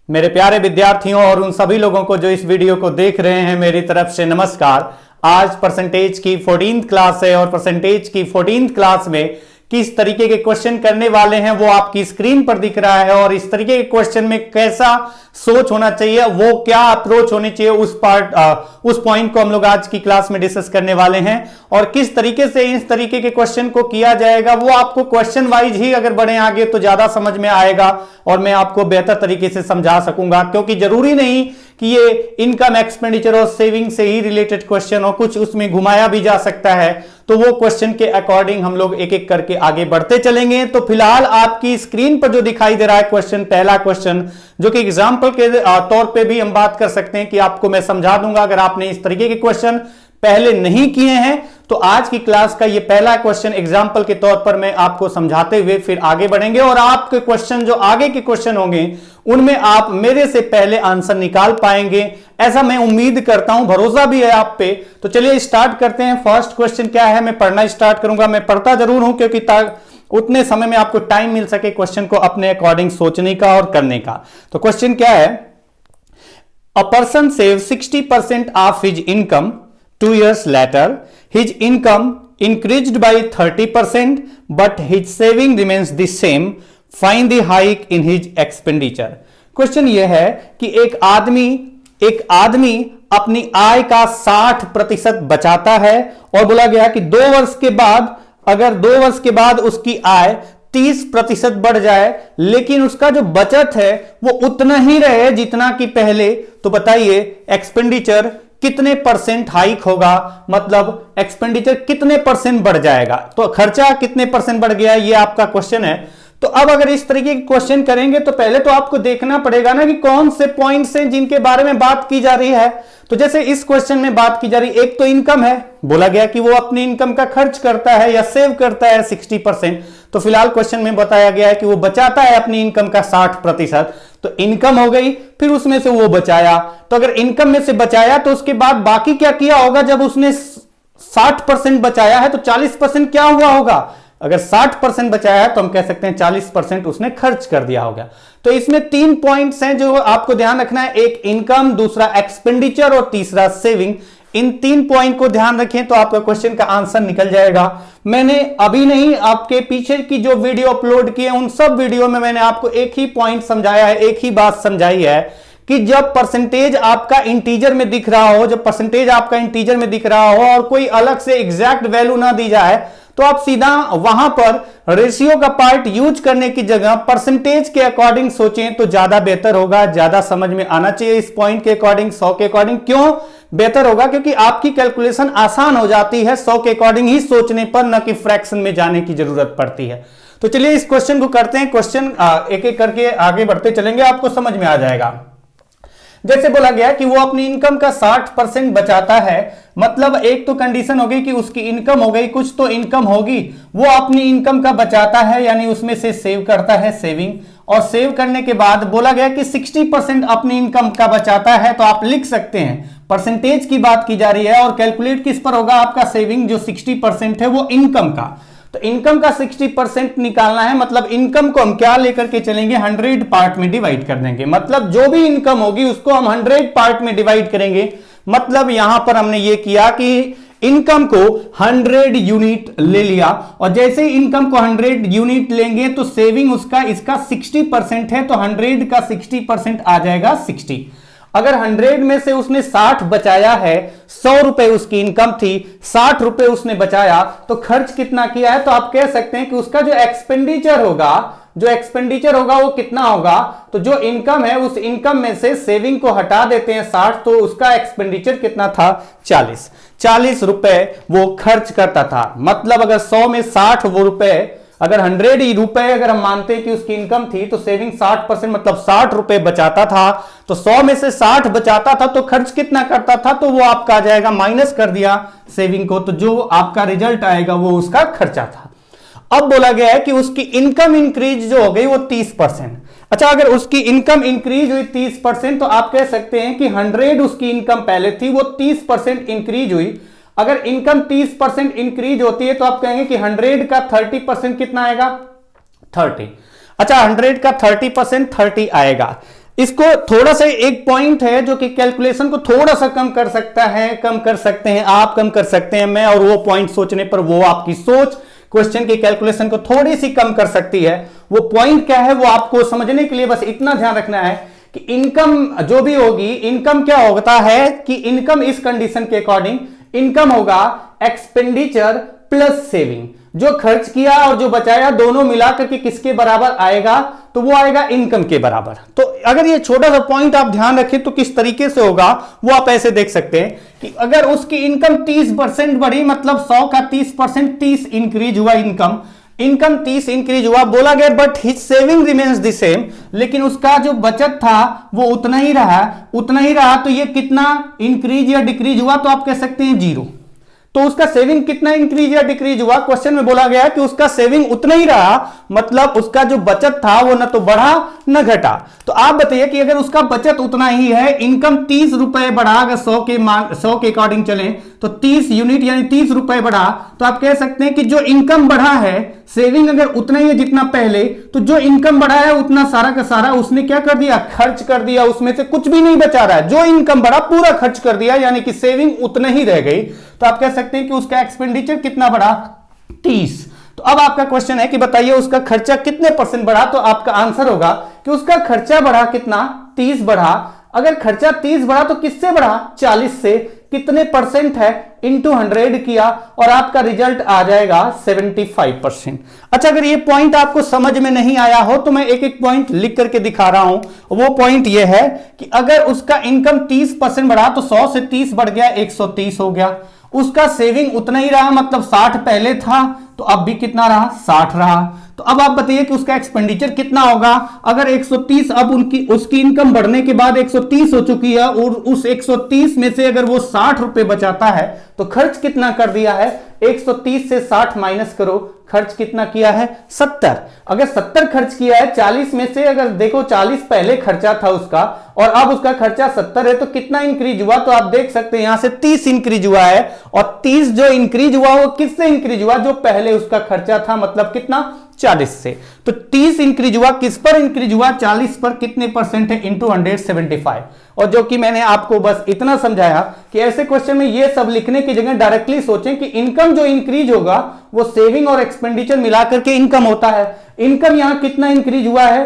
मेरे प्यारे विद्यार्थियों और उन सभी लोगों को जो इस वीडियो को देख रहे हैं, मेरी तरफ से नमस्कार। आज परसेंटेज की 14th क्लास है और परसेंटेज की 14th क्लास में किस तरीके के क्वेश्चन करने वाले हैं वो आपकी स्क्रीन पर दिख रहा है। और इस तरीके के क्वेश्चन में कैसा सोच होना चाहिए, वो क्या अप्रोच होनी चाहिए, उस पॉइंट को हम लोग आज की क्लास में डिस्कस करने वाले हैं। और किस तरीके से इस तरीके के क्वेश्चन को किया जाएगा वो आपको क्वेश्चन वाइज ही अगर बढ़े आगे तो ज्यादा समझ में आएगा और मैं आपको बेहतर तरीके से समझा सकूंगा। क्योंकि जरूरी नहीं कि ये इनकम, एक्सपेंडिचर और सेविंग से ही रिलेटेड क्वेश्चन हो, कुछ उसमें घुमाया भी जा सकता है। तो वो क्वेश्चन के अकॉर्डिंग हम लोग एक एक करके आगे बढ़ते चलेंगे। तो फिलहाल आपकी स्क्रीन पर जो दिखाई दे रहा है क्वेश्चन, पहला क्वेश्चन, जो कि एग्जाम्पल के तौर पे भी हम बात कर सकते हैं कि आपको मैं समझा दूंगा अगर आपने इस तरीके के क्वेश्चन पहले नहीं किए हैं। तो आज की क्लास का ये पहला क्वेश्चन एग्जाम्पल के तौर पर मैं आपको समझाते हुए फिर आगे बढ़ेंगे। और आपके क्वेश्चन जो आगे के क्वेश्चन होंगे उनमें आप मेरे से पहले आंसर निकाल पाएंगे, ऐसा मैं उम्मीद करता हूं, भरोसा भी है आप पे। तो चलिए स्टार्ट करते हैं। फर्स्ट क्वेश्चन क्या है, मैं पढ़ना स्टार्ट करूंगा। मैं पढ़ता जरूर हूं क्योंकि उतने समय में आपको टाइम मिल सके क्वेश्चन को अपने अकॉर्डिंग सोचने का और करने का। तो क्वेश्चन क्या है, a person save 60% of his income 2 years later, his income increased by 30%, but his saving remains the same. Find the hike in his expenditure. Question यह है कि एक आदमी अपनी आय का 60% बचाता है और बोला गया कि 2 वर्ष के बाद, अगर 2 वर्ष के बाद उसकी आय 30% बढ़ जाए लेकिन उसका जो बचत है वो उतना ही रहे जितना कि पहले, तो बताइए एक्सपेंडिचर कितने परसेंट हाइक होगा, मतलब एक्सपेंडिचर कितने परसेंट बढ़ जाएगा। तो खर्चा कितने परसेंट बढ़ गया, ये आपका क्वेश्चन है। तो अब अगर इस तरीके के क्वेश्चन करेंगे तो पहले तो आपको देखना पड़ेगा ना कि कौन से पॉइंट्स हैं जिनके बारे में बात की जा रही है। तो जैसे इस क्वेश्चन में बात की जा रही, एक तो इनकम है, बोला गया कि वो अपनी इनकम का खर्च करता है या सेव करता है 60%। तो फिलहाल क्वेश्चन में बताया गया है कि वो बचाता है अपनी इनकम का 60%। तो इनकम हो गई, फिर उसमें से वो बचाया। तो अगर इनकम में से बचाया तो उसके बाद बाकी क्या किया होगा, जब उसने 60% बचाया है तो 40% क्या हुआ होगा। अगर 60% बचाया है तो हम कह सकते हैं 40% उसने खर्च कर दिया होगा। तो इसमें 3 पॉइंट्स हैं जो आपको ध्यान रखना है, एक इनकम, दूसरा एक्सपेंडिचर और तीसरा सेविंग। इन 3 पॉइंट को ध्यान रखें तो आपका क्वेश्चन का आंसर निकल जाएगा। मैंने अभी नहीं, आपके पीछे की जो वीडियो अपलोड किए उन सब वीडियो में मैंने आपको एक ही पॉइंट समझाया है, एक ही बात समझाई है कि जब परसेंटेज आपका इंटीजर में दिख रहा हो, जब परसेंटेज आपका इंटीजर में दिख रहा हो और कोई अलग से एग्जैक्ट वैल्यू ना दी जाए तो आप सीधा वहां पर रेशियो का पार्ट यूज करने की जगह परसेंटेज के अकॉर्डिंग सोचें तो ज्यादा बेहतर होगा, ज्यादा समझ में आना चाहिए। इस पॉइंट के अकॉर्डिंग 100 के अकॉर्डिंग क्यों बेहतर होगा, क्योंकि आपकी कैलकुलेशन आसान हो जाती है 100 के अकॉर्डिंग ही सोचने पर, न कि फ्रैक्शन में जाने की जरूरत पड़ती है। तो चलिए इस क्वेश्चन को करते हैं। क्वेश्चन एक एक करके आगे बढ़ते चलेंगे, आपको समझ में आ जाएगा। जैसे बोला गया कि वो अपनी इनकम का 60% बचाता है, मतलब एक तो कंडीशन होगी कि उसकी इनकम हो गई, कुछ तो इनकम होगी, वो अपनी इनकम का बचाता है यानी उसमें से सेव करता है, सेविंग। और सेव करने के बाद बोला गया कि 60% अपनी इनकम का बचाता है। तो आप लिख सकते हैं परसेंटेज की बात की जा रही है और कैलकुलेट किस पर होगा, आपका सेविंग जो 60% है वो इनकम का। तो इनकम का 60% निकालना है, मतलब इनकम को हम क्या लेकर के चलेंगे, 100 पार्ट में डिवाइड कर देंगे। मतलब जो भी इनकम होगी उसको हम 100 पार्ट में डिवाइड करेंगे। मतलब यहां पर हमने ये किया कि इनकम को 100 यूनिट ले लिया और जैसे ही इनकम को 100 यूनिट लेंगे तो सेविंग उसका इसका 60% है, तो 100 का 60% आ जाएगा 60। अगर 100 में से उसने 60 बचाया है, 100 रुपए उसकी इनकम थी, 60 रुपए उसने बचाया, तो खर्च कितना किया है, तो आप कह सकते हैं कि उसका जो एक्सपेंडिचर होगा वो कितना होगा। तो जो इनकम है उस इनकम में से सेविंग को हटा देते हैं 60, तो उसका एक्सपेंडिचर कितना था, 40 रुपए वो खर्च करता था। मतलब अगर 100 में 60 वो रुपए, अगर 100 रुपए अगर हम मानते हैं कि उसकी इनकम थी तो सेविंग 60%, मतलब 60 रुपए बचाता था। तो 100 में से 60 बचाता था तो खर्च कितना करता था, तो वो आपका आ जाएगा, माइनस कर दिया सेविंग को, तो जो आपका रिजल्ट आएगा वो उसका खर्चा था। अब बोला गया है कि उसकी इनकम इंक्रीज जो हो गई वो 30%। अच्छा, अगर उसकी इनकम इंक्रीज हुई 30% तो आप कह सकते हैं कि 100 उसकी इनकम पहले थी, वो 30% इंक्रीज हुई। अगर इनकम 30% इंक्रीज होती है तो आप कहेंगे कि 100 का 30% कितना आएगा, 30। अच्छा, 100 का 30% 30 आएगा। इसको थोड़ा सा एक पॉइंट है जो कि कैलकुलेशन को थोड़ा सा कम कर सकता है, कम कर सकते हैं आप, कम कर सकते हैं मैं, और वो पॉइंट सोचने पर वो आपकी सोच क्वेश्चन की कैलकुलेशन को थोड़ी सी कम कर सकती है। वो पॉइंट क्या है वो आपको समझने के लिए बस इतना ध्यान रखना है कि इनकम जो भी होगी, इनकम क्या होता है कि इनकम इस कंडीशन के अकॉर्डिंग इनकम होगा एक्सपेंडिचर प्लस सेविंग। जो खर्च किया और जो बचाया दोनों मिलाकर के किसके बराबर आएगा, तो वो आएगा इनकम के बराबर। तो अगर ये छोटा सा पॉइंट आप ध्यान रखें तो किस तरीके से होगा वो आप ऐसे देख सकते हैं कि अगर उसकी इनकम 30% बढ़ी, मतलब 100 का 30%, 30 इंक्रीज हुआ इनकम 30 इंक्रीज हुआ, बोला गया but his saving remains the same, लेकिन उसका जो बचत था वो उतना ही रहा, तो ये कितना इंक्रीज या डिक्रीज हुआ, तो आप कह सकते हैं 0। तो उसका सेविंग कितना इंक्रीज या डिक्रीज हुआ, क्वेश्चन में बोला गया कि उसका सेविंग उतना ही रहा, मतलब उसका जो बचत था वो न तो बढ़ा न घटा। तो आप बताइए कि अगर उसका बचत उतना ही है, इनकम 30 रुपए बढ़ा, अगर 100 के अकॉर्डिंग चलें तो 30 यूनिट यानी 30 रुपए बढ़ा, तो आप कह सकते हैं कि जो इनकम बढ़ा है, सेविंग अगर उतना ही है जितना पहले, तो जो इनकम बढ़ा है उतना सारा का सारा उसने क्या कर दिया, खर्च कर दिया, उसमें से कुछ भी नहीं बचा रहा है। जो इनकम बढ़ा पूरा खर्च कर दिया, यानी कि सेविंग उतना ही रह गई। तो आप कह सकते हैं कि उसका एक्सपेंडिचर कितना बढ़ा, 30। तो अब आपका क्वेश्चन है कि बताइए उसका खर्चा कितने परसेंट बढ़ा, तो आपका आंसर होगा कि उसका खर्चा बढ़ा कितना, 30 बढ़ा। अगर खर्चा 30 बढ़ा तो किससे बढ़ा, 40 से। कितने परसेंट है, इंटू 100 किया, और आपका रिजल्ट आ जाएगा 75%। अच्छा, अगर ये पॉइंट आपको समझ में नहीं आया हो तो मैं एक एक पॉइंट लिख करके दिखा रहा हूं। वो पॉइंट ये है कि अगर उसका इनकम 30% बढ़ा तो 100 से 30 बढ़ गया, 130 हो गया। उसका सेविंग उतना ही रहा, मतलब 60 पहले था, तो अब भी कितना रहा, 60 रहा। तो अब आप बताइए कि उसका एक्सपेंडिचर कितना होगा। अगर 130, अब उसकी इनकम बढ़ने के बाद 130 हो चुकी है, और उस 130 में से अगर वो 60 रुपए बचाता है तो खर्च कितना कर दिया है, 130 से 60 माइनस करो, खर्च कितना किया है, 70। अगर 70 खर्च किया है, 40 में से अगर देखो 40 पहले खर्चा था उसका, और अब उसका खर्चा 70 है, तो कितना इंक्रीज हुआ, तो आप देख सकते हैं यहां से 30 इंक्रीज हुआ है। और 30 जो इंक्रीज हुआ वो किससे इंक्रीज हुआ, जो पहले उसका खर्चा था, मतलब कितना, 40 से। तो 30 इंक्रीज हुआ, किस पर इंक्रीज हुआ, 40 पर। कितने परसेंट है, इंटू 175। और जो कि मैंने आपको बस इतना समझाया कि ऐसे क्वेश्चन में ये सब लिखने की जगह डायरेक्टली सोचें कि इनकम जो इंक्रीज होगा वो सेविंग और एक्सपेंडिचर मिलाकर के इनकम होता है। इनकम यहां कितना इंक्रीज हुआ है,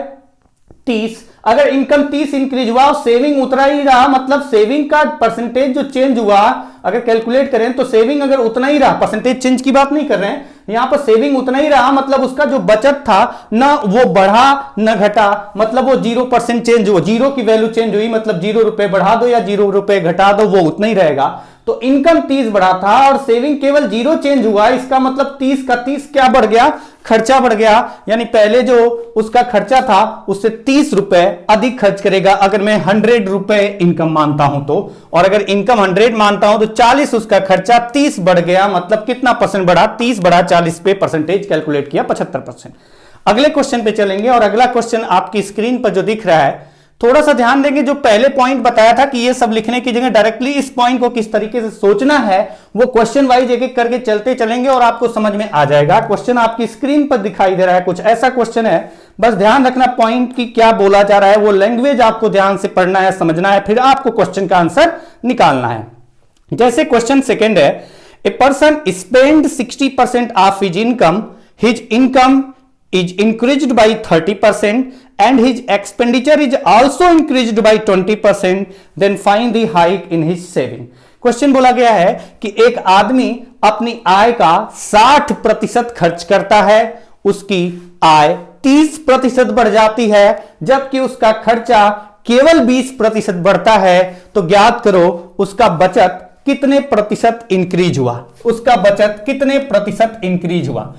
30। अगर इनकम 30 इंक्रीज हुआ और सेविंग उतना ही रहा, मतलब सेविंग का परसेंटेज जो चेंज हुआ, अगर कैलकुलेट करें तो सेविंग अगर उतना ही रहा, परसेंटेज चेंज की बात नहीं कर रहे हैं यहां पर, सेविंग उतना ही रहा, मतलब उसका जो बचत था ना वो बढ़ा न घटा, मतलब वो 0% चेंज हुआ, 0 की वैल्यू चेंज हुई, मतलब 0 रुपए बढ़ा दो या 0 रुपए घटा दो, वो उतना ही रहेगा। तो इनकम 30 बढ़ा था और सेविंग केवल 0 चेंज हुआ, इसका मतलब 30 का 30 क्या बढ़ गया, खर्चा बढ़ गया। यानी पहले जो उसका खर्चा था उससे 30 रुपए अधिक खर्च करेगा, अगर मैं 100 रुपए इनकम मानता हूं तो, और अगर इनकम 100 मानता हूं तो 40 उसका खर्चा, 30 बढ़ गया, मतलब कितना परसेंट बढ़ा, 30 बढ़ा 40 पे, परसेंटेज कैलकुलेट किया 75%। अगले क्वेश्चन पे चलेंगे, और अगला क्वेश्चन आपकी स्क्रीन पर जो दिख रहा है, थोड़ा सा ध्यान देंगे। जो पहले पॉइंट बताया था कि ये सब लिखने की जगह डायरेक्टली इस पॉइंट को किस तरीके से सोचना है, वो क्वेश्चन वाइज एक एक करके चलते चलेंगे और आपको समझ में आ जाएगा। क्वेश्चन आपकी स्क्रीन पर दिखाई दे रहा है, कुछ ऐसा क्वेश्चन है, बस ध्यान रखना पॉइंट की क्या बोला जा रहा है, वो लैंग्वेज आपको ध्यान से पढ़ना है, समझना है, फिर आपको क्वेश्चन का आंसर निकालना है। जैसे क्वेश्चन सेकेंड है, a person spend 60% of his income is increased by 30% and his expenditure is also increased by 20%, then find the hike in his saving। Question बोला गया है कि एक आदमी अपनी आय का 60% खर्च करता है, उसकी आय 30% बढ़ जाती है, जबकि उसका खर्चा केवल 20% बढ़ता है। तो ज्ञात करो उसका बचत कितने प्रतिशत इंक्रीज हुआ, उसका बचत कितने प्रतिशत इंक्रीज हुआ।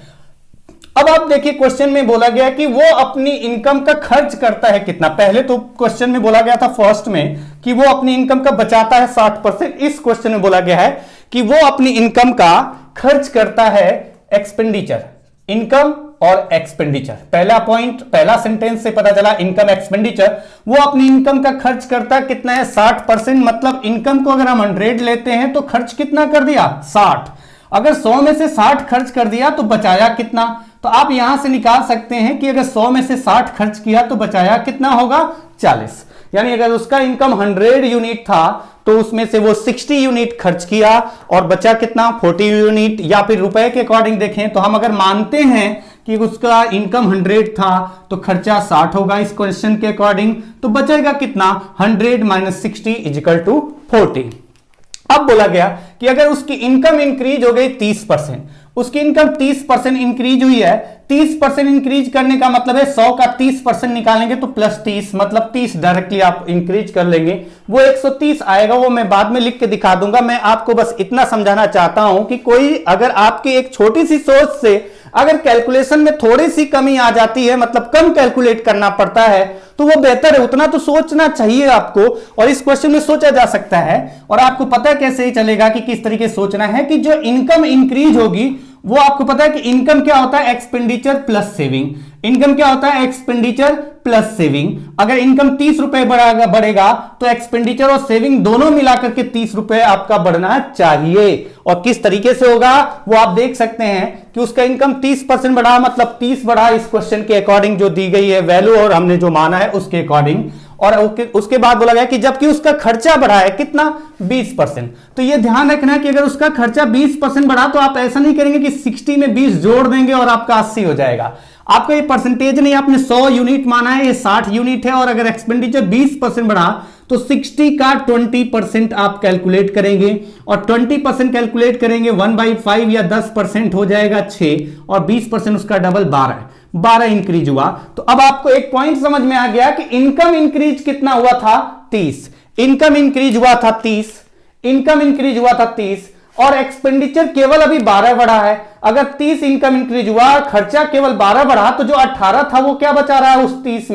अब आप देखिए क्वेश्चन में बोला गया कि वो अपनी इनकम का खर्च करता है कितना। पहले तो क्वेश्चन में बोला गया था फर्स्ट में कि वो अपनी इनकम का बचाता है 60%, इस क्वेश्चन में बोला गया है कि वो अपनी इनकम का खर्च करता है एक्सपेंडिचर, इनकम और एक्सपेंडिचर। पहला पॉइंट, पहला सेंटेंस से पता चला इनकम एक्सपेंडिचर, वो अपनी इनकम का खर्च करता है कितना है, 60%, मतलब इनकम को अगर हम 100 लेते हैं तो खर्च कितना कर दिया, 60। अगर 100 में से 60 खर्च कर दिया तो बचाया कितना, तो आप यहां से निकाल सकते हैं कि अगर 100 में से 60 खर्च किया तो बचाया कितना होगा, 40। यानी अगर उसका इनकम 100 यूनिट था तो उसमें से वो 60 यूनिट खर्च किया और बचा कितना 40 यूनिट, या फिर रुपए के अकॉर्डिंग देखें तो हम अगर मानते हैं कि उसका इनकम 100 था तो खर्चा 60 होगा इस क्वेश्चन के अकॉर्डिंग, तो बचेगा कितना 100 माइनस 60 इजिकल टू 40। अब बोला गया कि अगर उसकी इनकम इंक्रीज हो गई 30%, उसकी इनकम 30% इंक्रीज हुई है, 30% इंक्रीज करने का मतलब है 100 का 30% निकालेंगे तो प्लस 30, मतलब 30 डायरेक्टली आप इंक्रीज कर लेंगे, वो 130 आएगा। वो मैं बाद में लिख के दिखा दूंगा। मैं आपको बस इतना समझाना चाहता हूं कि कोई अगर आपकी एक छोटी सी सोच से अगर कैलकुलेशन में थोड़ी सी कमी आ जाती है, मतलब कम कैलकुलेट करना पड़ता है, तो वो बेहतर है, उतना तो सोचना चाहिए आपको। और इस क्वेश्चन में सोचा जा सकता है और आपको पता कैसे चलेगा कि किस तरीके से सोचना है कि जो इनकम इंक्रीज होगी वो आपको पता है कि इनकम क्या होता है एक्सपेंडिचर प्लस सेविंग। इनकम क्या होता है एक्सपेंडिचर प्लस सेविंग। अगर इनकम 30 रुपए बढ़ेगा तो एक्सपेंडिचर और सेविंग दोनों मिलाकर के 30 रुपए आपका बढ़ना चाहिए। और किस तरीके से होगा वो आप देख सकते हैं कि उसका इनकम 30% बढ़ा, मतलब 30 बढ़ा इस क्वेश्चन के अकॉर्डिंग जो दी गई है वैल्यू और हमने जो माना है उसके अकॉर्डिंग। और उसके बाद बोला गया कि जबकि उसका खर्चा बढ़ा है कितना 20%। तो ये ध्यान रखना है कि अगर उसका खर्चा 20% बढ़ा तो आप ऐसा नहीं करेंगे कि 60 में 20 जोड़ देंगे और आपका 80 हो जाएगा। आपका ये परसेंटेज नहीं, आपने 100 यूनिट माना है, ये 60 यूनिट है, और अगर एक्सपेंडिचर 20% बढ़ा तो 60 का 20% आप कैलकुलेट करेंगे, और 20% कैलकुलेट करेंगे 1/5 या 10% हो जाएगा 6, और 20% उसका डबल 12 इंक्रीज हुआ। तो अब आपको एक पॉइंट समझ में आ गया कि इनकम इंक्रीज कितना हुआ था 30, इनकम इंक्रीज हुआ था 30, इनकम इंक्रीज हुआ था 30, और एक्सपेंडिचर केवल अभी 12 बढ़ा है। अगर 30 इनकम इंक्रीज हुआ, खर्चा केवल 12 बढ़ा, तो जो 18 था वो क्या बचा रहा है उस 30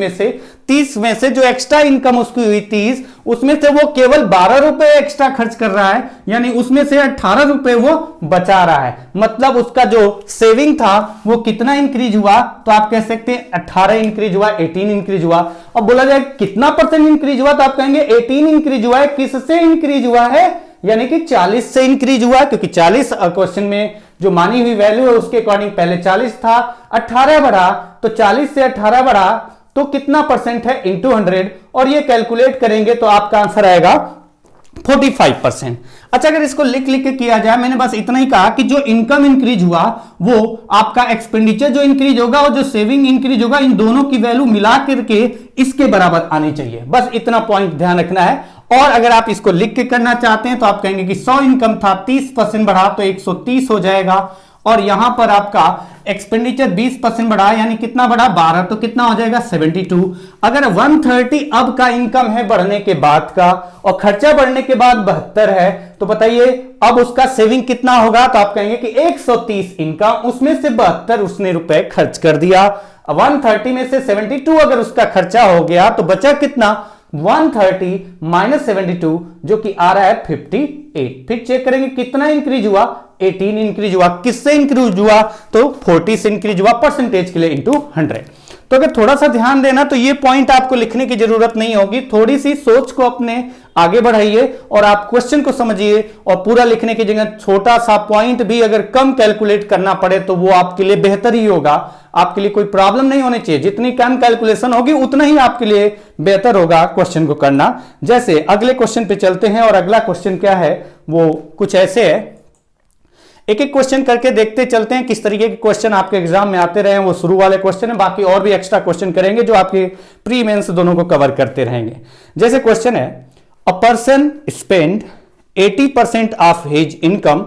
में से जो एक्स्ट्रा इनकम उसकी हुई 30, उसमें से वो केवल 12 रुपए एक्स्ट्रा खर्च कर रहा है, यानी उसमें से 18 रुपए वो बचा रहा है। मतलब उसका जो सेविंग था वो कितना इंक्रीज हुआ, तो आप कह सकते हैं 18 इंक्रीज हुआ, 18 इंक्रीज हुआ। अब बोला जाए कितना परसेंट इंक्रीज हुआ, तो आप कहेंगे 18 इंक्रीज हुआ है। किससे इंक्रीज हुआ है, यानी कि 40 से इंक्रीज हुआ, क्योंकि 40 क्वेश्चन में जो मानी हुई वैल्यू है उसके अकॉर्डिंग पहले 40 था, 18 बढ़ा, तो 40 से 18 बढ़ा तो कितना परसेंट है इंटू 100, और ये कैलकुलेट करेंगे तो आपका आंसर आएगा 45%। अच्छा, अगर इसको लिख के किया जाए, मैंने बस इतना ही कहा कि जो इनकम इंक्रीज हुआ वो आपका एक्सपेंडिचर जो इंक्रीज होगा और जो सेविंग इंक्रीज होगा, इन दोनों की वैल्यू मिला करके इसके बराबर आनी चाहिए। बस इतना पॉइंट ध्यान रखना है। और अगर आप इसको लिख के करना चाहते हैं तो आप कहेंगे कि 100 इनकम था, 30% बढ़ा तो 130 हो जाएगा, और यहां पर आपका एक्सपेंडिचर 20% बढ़ा, यानी कितना बढ़ा 12, तो कितना हो जाएगा 72। अगर 130 अब का इनकम है बढ़ने के बाद का, और खर्चा बढ़ने के बाद 72 है, तो बताइए अब उसका सेविंग कितना होगा, तो आप कहेंगे कि 130 इनकम, उसमें से 72 उसने रुपए खर्च कर दिया। 130 में से 72 अगर उसका खर्चा हो गया तो बचा कितना 130 माइनस 72, जो कि आ रहा है 58। फिर चेक करेंगे कितना इंक्रीज हुआ, 18 इंक्रीज हुआ। किससे इंक्रीज हुआ, तो 40 से इंक्रीज हुआ, परसेंटेज के लिए इंटू 100। तो अगर थोड़ा सा ध्यान देना तो ये पॉइंट आपको लिखने की जरूरत नहीं होगी, थोड़ी सी सोच को अपने आगे बढ़ाइए और आप क्वेश्चन को समझिए, और पूरा लिखने की जगह छोटा सा पॉइंट भी अगर कम कैलकुलेट करना पड़े तो वो आपके लिए बेहतर ही होगा। आपके लिए कोई प्रॉब्लम नहीं होनी चाहिए, जितनी कम कैलकुलेशन होगी उतना ही आपके लिए बेहतर होगा क्वेश्चन को करना। जैसे अगले क्वेश्चन पे चलते हैं, और अगला क्वेश्चन क्या है वो कुछ ऐसे है, एक एक क्वेश्चन करके देखते चलते हैं किस तरीके के क्वेश्चन आपके एग्जाम में आते रहे। वो शुरू वाले क्वेश्चन है, बाकी और भी एक्स्ट्रा क्वेश्चन करेंगे जो आपके प्री मेंस दोनों को कवर करते रहेंगे। जैसे क्वेश्चन है, a person spend 80% of his income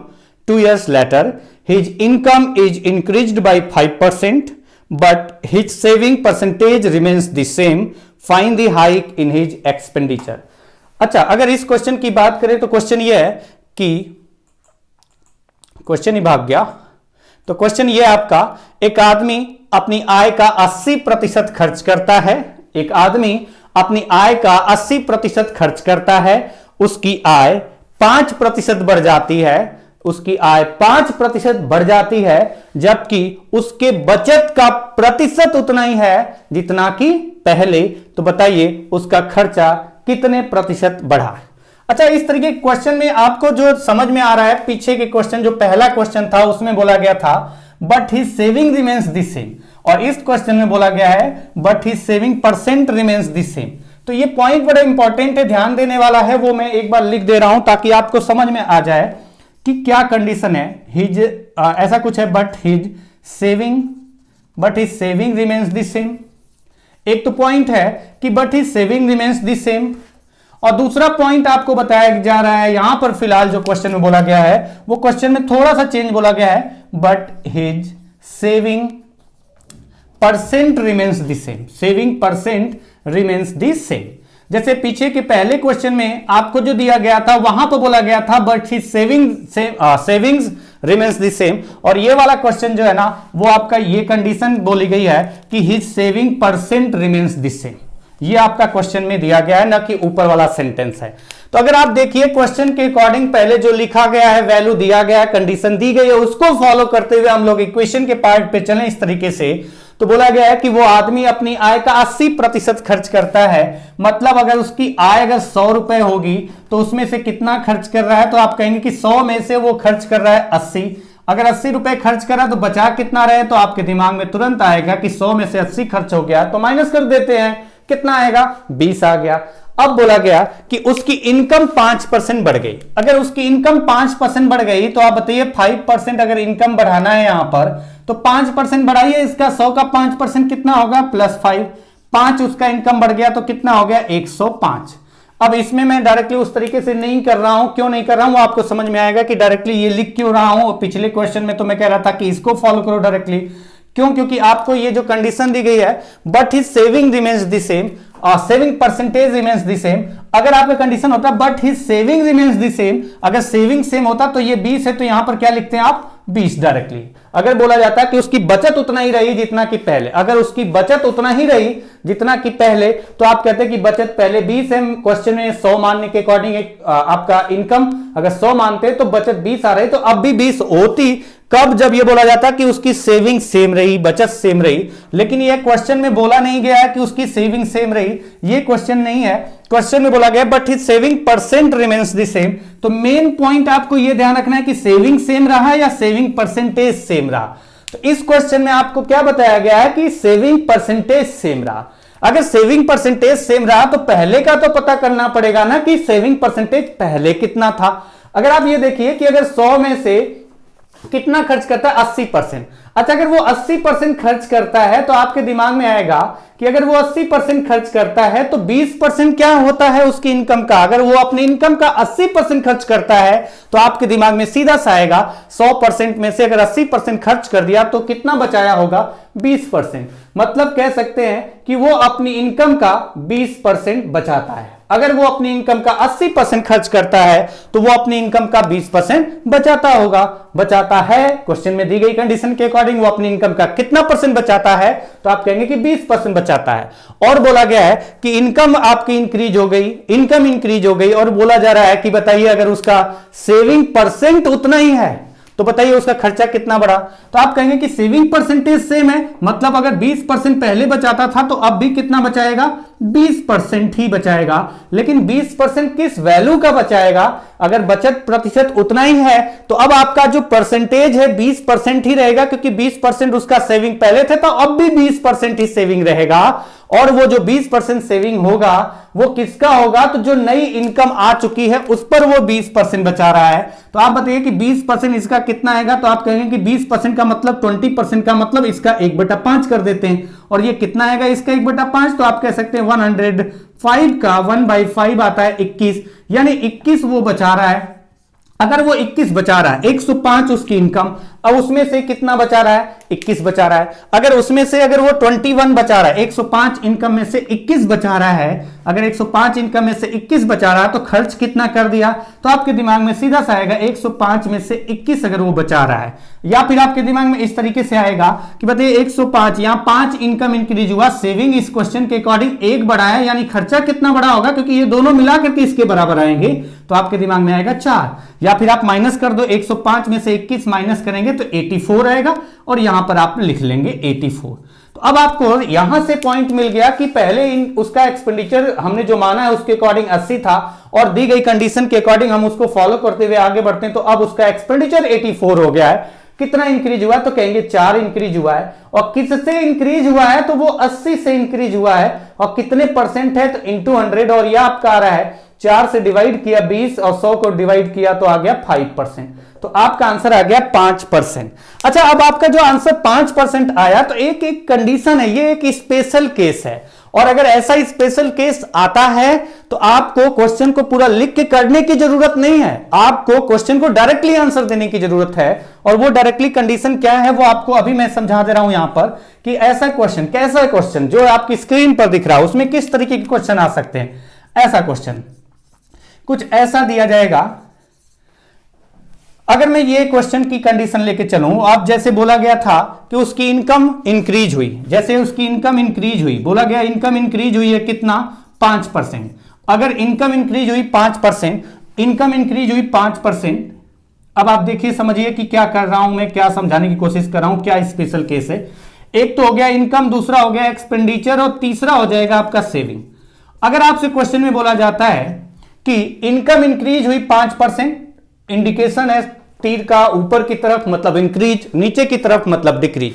2 years later, his income is increased by 5%, but his saving percentage remains the same. Find the hike in his expenditure. अच्छा, अगर इस क्वेश्चन की बात करें तो क्वेश्चन ये है कि क्वेश्चन ही भाग गया। तो क्वेश्चन ये आपका, एक आदमी अपनी आय का 80% खर्च करता है, एक आदमी अपनी आय का 80% खर्च करता है, उसकी आय 5% बढ़ जाती है, उसकी आय 5% बढ़ जाती है, जबकि उसके बचत का प्रतिशत उतना ही है जितना कि पहले। तो बताइए उसका खर्चा कितने प्रतिशत बढ़ा। अच्छा, इस तरीके के क्वेश्चन में आपको जो समझ में आ रहा है, पीछे के क्वेश्चन जो पहला क्वेश्चन था उसमें बोला गया था but his saving remains the same, और इस क्वेश्चन में बोला गया है but his saving percent remains the same. तो ये पॉइंट बड़ा इंपॉर्टेंट है, ध्यान देने वाला है, वो मैं एक बार लिख दे रहा हूं ताकि आपको समझ में आ जाए कि क्या कंडीशन है। हिज ऐसा कुछ है, but his saving remains the same. एक तो पॉइंट है कि but his saving remains the same, और दूसरा पॉइंट आपको बताया जा रहा है यहां पर फिलहाल जो क्वेश्चन में बोला गया है वो क्वेश्चन में थोड़ा सा चेंज बोला गया है, but his saving percent remains the same. Saving percent remains the same. जैसे पीछे के पहले क्वेश्चन में आपको जो दिया गया था वहां पर बोला गया था but his savings remains the same, और ये वाला क्वेश्चन जो है ना वो आपका ये कंडीशन बोली गई है कि his saving percent remains the same. ये आपका क्वेश्चन में दिया गया है, ना कि ऊपर वाला सेंटेंस है। तो अगर आप देखिए क्वेश्चन के अकॉर्डिंग पहले जो लिखा गया है, वैल्यू दिया गया है, कंडीशन दी गई है, उसको फॉलो करते हुए हम लोग इक्वेशन के पार्ट पे चलें इस तरीके से। तो बोला गया है कि वो आदमी अपनी आय का 80% खर्च करता है। मतलब अगर उसकी आय अगर 100 रुपए होगी तो उसमें से कितना खर्च कर रहा है, तो आप कहेंगे कि 100 में से वो खर्च कर रहा है 80। अगर 80 रुपए खर्च करा तो बचा कितना रहे, तो आपके दिमाग में तुरंत आएगा कि 100 में से 80 खर्च हो गया, तो माइनस कर देते हैं, कितना आएगा 20 आ गया। अब बोला गया कि उसकी इनकम 5% बढ़ गई। अगर उसकी इनकम 5% बढ़ गई तो आप बताइए 5% अगर इनकम बढ़ाना है यहां पर तो 5% बढ़ाइए, इसका 100 का 5% कितना होगा +5। 5 उसका इनकम बढ़ गया तो कितना हो गया 105। अब इसमें मैं डायरेक्टली उस तरीके से नहीं कर रहा हूं, क्यों नहीं कर रहा हूं वो आपको समझ में आएगा कि डायरेक्टली ये लिख क्यों रहा हूं। पिछले क्वेश्चन में तो मैं कह रहा था कि इसको फॉलो करो डायरेक्टली, क्यों, क्योंकि आपको ये जो कंडीशन दी गई है but his saving remains the same, saving percentage remains the same. अगर आपका कंडीशन होता but his saving remains the same, अगर सेविंग सेम होता तो ये 20 है, तो यहां पर क्या लिखते हैं आप 20 डायरेक्टली। अगर बोला जाता कि उसकी बचत उतना ही रही जितना कि पहले, अगर उसकी बचत उतना ही रही जितना कि पहले, तो आप कहते हैं कि बचत पहले 20 है, क्वेश्चन में 100 मानने के अकॉर्डिंग आपका इनकम अगर 100 मानते तो बचत 20 आ रही, तो अब भी 20 होती। कब? जब ये बोला जाता कि उसकी सेविंग सेम रही, बचत सेम रही। लेकिन ये क्वेश्चन में बोला नहीं गया है कि उसकी सेविंग सेम रही, ये क्वेश्चन नहीं है। क्वेश्चन में बोला गया but his saving percent remains the same. तो मेन पॉइंट आपको ये ध्यान रखना है कि सेविंग सेम रहा या सेविंग परसेंटेज सेम रहा। तो इस क्वेश्चन में आपको क्या बताया गया है कि सेविंग परसेंटेज सेम रहा। अगर सेविंग परसेंटेज सेम रहा तो पहले का तो पता करना पड़ेगा ना कि सेविंग परसेंटेज पहले कितना था। अगर आप ये देखिए कि अगर 100 में से कितना खर्च करता है 80%। अच्छा, अगर वो 80% खर्च करता है तो आपके दिमाग में आएगा कि अगर वो 80% खर्च करता है तो 20% क्या होता है उसकी इनकम का। अगर वो अपनी इनकम का 80% खर्च करता है तो आपके दिमाग में सीधा सा आएगा 100% में से अगर 80% खर्च कर दिया तो कितना बचाया होगा 20%। मतलब कह सकते हैं कि वो अपनी इनकम का 20% बचाता है। अगर वो अपनी इनकम का 80% खर्च करता है तो वो अपनी इनकम का 20% बचाता होगा, बचाता है। क्वेश्चन में दी गई कंडीशन के अकॉर्डिंग वो अपनी इनकम का कितना परसेंट बचाता है, तो आप कहेंगे कि 20% बचाता है। और बोला गया है कि इनकम आपकी इंक्रीज हो गई, इनकम इंक्रीज हो गई, और बोला जा रहा है कि बताइए अगर उसका सेविंग परसेंट उतना ही है तो बताइए उसका खर्चा कितना बढ़ा। तो आप कहेंगे कि सेविंग परसेंटेज सेम है, मतलब अगर 20% पहले बचाता था तो अब भी कितना बचाएगा 20% ही बचाएगा। लेकिन 20% किस वैल्यू का बचाएगा? अगर बचत प्रतिशत उतना ही है तो अब आपका जो परसेंटेज है 20% ही रहेगा, क्योंकि 20% उसका सेविंग पहले थे तो अब भी 20% ही सेविंग रहेगा। और वो जो 20% सेविंग होगा वो किसका होगा? तो जो नई इनकम आ चुकी है उस पर वो 20% बचा रहा है। तो आप बताइए कि 20% इसका कितना आएगा? तो आप कहेंगे कि 20% का मतलब 20% का मतलब इसका 1/5 कर देते हैं। और ये कितना आएगा इसका 1/5? तो आप कह सकते हैं 105 का 1/5 आता है 21, यानी 21 वो बचा रहा है। अगर वो 21 बचा रहा है, 105 उसकी इनकम, अब उसमें से कितना बचा रहा है 21 बचा रहा है। अगर उसमें से अगर वो 21 बचा रहा है, 105 इनकम में से 21 बचा रहा है, अगर 105 इनकम में से 21 बचा रहा है तो खर्च कितना कर दिया? तो आपके दिमाग में सीधा सा आएगा 105 में से 21 अगर वो बचा रहा है। या फिर आपके दिमाग में इस तरीके से आएगा कि बताइए 105 यहां 5 इनकम इंक्रीज हुआ, सेविंग इस क्वेश्चन के अकॉर्डिंग 1 बढ़ा है, यानी खर्चा कितना बड़ा होगा? क्योंकि ये दोनों मिला करके इसके बराबर आएंगे, तो आपके दिमाग में आएगा 4। या फिर आप माइनस कर दो, 105 में से 21 माइनस करेंगे तो 84 आएगा, और यहां पर आप लिख लेंगे 84। तो अब आपको यहां से पॉइंट मिल गया कि पहले उसका एक्सपेंडिचर हमने जो माना है उसके अकॉर्डिंग 80 था, और दी गई कंडीशन के अकॉर्डिंग हम उसको फॉलो करते हुए आगे बढ़ते हैं, तो अब उसका एक्सपेंडिचर 84 हो गया है। कितना इंक्रीज हुआ है, तो कहेंगे 4 इंक्रीज हुआ है। और किससे इंक्रीज हुआ है, तो वो 80 से इंक्रीज हुआ है। और कितने परसेंट है, तो इंटू 100, और यह आपका आ रहा है 4 से डिवाइड किया 20 और 100 को डिवाइड किया तो आ गया 5%। तो आपका आंसर आ गया 5%। अच्छा, अब आपका जो आंसर 5% आया, तो एक एक कंडीशन है, ये एक स्पेशल केस है। और अगर ऐसा स्पेशल केस आता है तो आपको क्वेश्चन को पूरा लिख के करने की जरूरत नहीं है, आपको क्वेश्चन को डायरेक्टली आंसर देने की जरूरत है। और वो डायरेक्टली कंडीशन क्या है, वो आपको अभी मैं समझा दे रहा हूं यहां पर कि ऐसा क्वेश्चन, कैसा क्वेश्चन जो आपकी स्क्रीन पर दिख रहा है उसमें किस तरीके के क्वेश्चन आ सकते हैं। ऐसा क्वेश्चन कुछ ऐसा दिया जाएगा। अगर मैं ये क्वेश्चन की कंडीशन लेके चलूं, आप जैसे बोला गया था कि उसकी इनकम इंक्रीज हुई, जैसे उसकी इनकम इंक्रीज हुई, बोला गया इनकम इंक्रीज हुई है कितना, 5%। अगर इनकम इंक्रीज हुई 5%, इनकम इंक्रीज हुई 5%। अब आप देखिए, समझिए कि क्या कर रहा हूं मैं, क्या समझाने की कोशिश कर रहा हूं, क्या स्पेशल केस है। एक तो हो गया इनकम, दूसरा हो गया एक्सपेंडिचर, और तीसरा हो जाएगा आपका सेविंग। अगर आपसे क्वेश्चन में बोला जाता है कि इनकम इंक्रीज हुई 5%, इंडिकेशन है तीर का ऊपर की तरफ मतलब इंक्रीज, नीचे की तरफ मतलब डिक्रीज।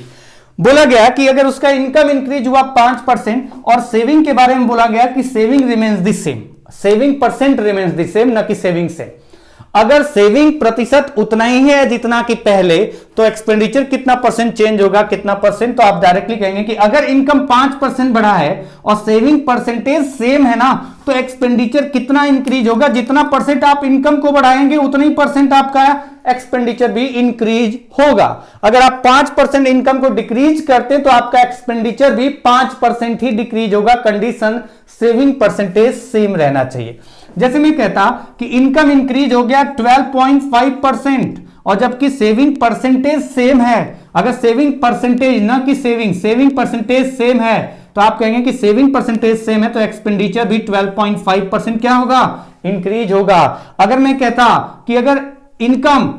बोला गया कि अगर उसका इनकम इंक्रीज हुआ 5% और सेविंग के बारे में बोला गया कि saving remains the same, saving percent remains the same, न कि सेविंग से। अगर सेविंग प्रतिशत उतना ही है जितना कि पहले, तो एक्सपेंडिचर कितना परसेंट चेंज होगा, कितना परसेंट, तो आप डायरेक्टली कहेंगे कि अगर इनकम 5% बढ़ा है और सेविंग परसेंटेज सेम है ना, तो एक्सपेंडिचर कितना इंक्रीज होगा, जितना परसेंट आप इनकम को बढ़ाएंगे उतना ही परसेंट आपका एक्सपेंडिचर भी इंक्रीज होगा। अगर आप 5% इनकम को डिक्रीज करते हैं तो आपका एक्सपेंडिचर भी 5% ही डिक्रीज होगा। कंडीशन सेविंग परसेंटेज सेम रहना चाहिए। जैसे मैं कहता कि इनकम इंक्रीज हो गया 12.5% और जबकि सेविंग परसेंटेज सेम है, अगर सेविंग परसेंटेज ना कि सेविंग परसेंटेज सेम है, तो आप कहेंगे कि सेविंग परसेंटेज सेम है तो एक्सपेंडिचर भी 12.5% क्या होगा, इंक्रीज होगा। अगर मैं कहता कि अगर इनकम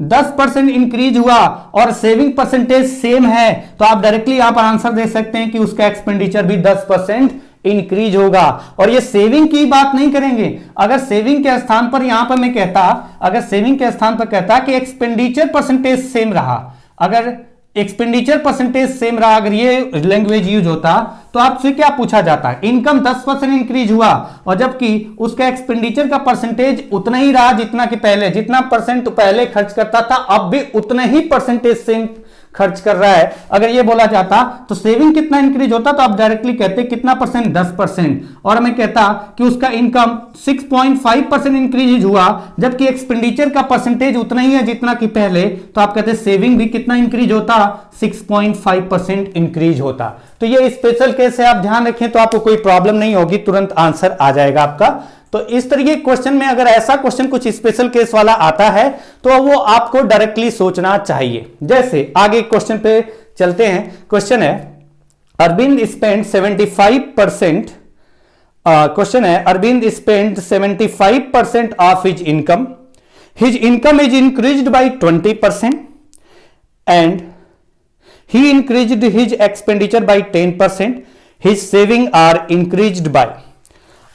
10% इंक्रीज हुआ और सेविंग परसेंटेज सेम है, तो आप डायरेक्टली यहां पर आंसर दे सकते हैं कि उसका एक्सपेंडिचर भी 10% इंक्रीज होगा। और ये सेविंग की बात नहीं करेंगे। अगर सेविंग के स्थान पर यहां पर मैं कहता, अगर सेविंग के स्थान पर कहता कि एक्सपेंडिचर परसेंटेज सेम रहा, अगर एक्सपेंडिचर परसेंटेज सेम रहा, अगर ये लैंग्वेज यूज होता, तो आपसे क्या पूछा जाता है, इनकम 10% इंक्रीज हुआ और जबकि उसका एक्सपेंडिचर का परसेंटेज उतना ही रहा जितना कि पहले, जितना परसेंट पहले खर्च करता था अब भी उतना ही परसेंटेज सेम खर्च कर रहा है। अगर ये बोला जाता तो सेविंग कितना इंक्रीज होता, तो आप डायरेक्टली कहते कितना परसेंट, 10%। और मैं कहता कि उसका इनकम 6.5% इंक्रीज हुआ जबकि एक्सपेंडिचर का परसेंटेज उतना ही है जितना कि पहले, तो आप कहते सेविंग भी कितना इंक्रीज होता, 6.5% इंक्रीज होता। तो ये स्पेशल केस है, आप ध्यान रखें तो आपको कोई प्रॉब्लम नहीं होगी, तुरंत आंसर आ जाएगा आपका। तो इस तरीके क्वेश्चन में अगर ऐसा क्वेश्चन कुछ स्पेशल केस वाला आता है तो वो आपको डायरेक्टली सोचना चाहिए। जैसे आगे क्वेश्चन पे चलते हैं। क्वेश्चन है अरविंद स्पेंड 75%, क्वेश्चन है Arvind spend 75% of his income is increased by 20% and he increased his expenditure by 10%, his saving are increased by.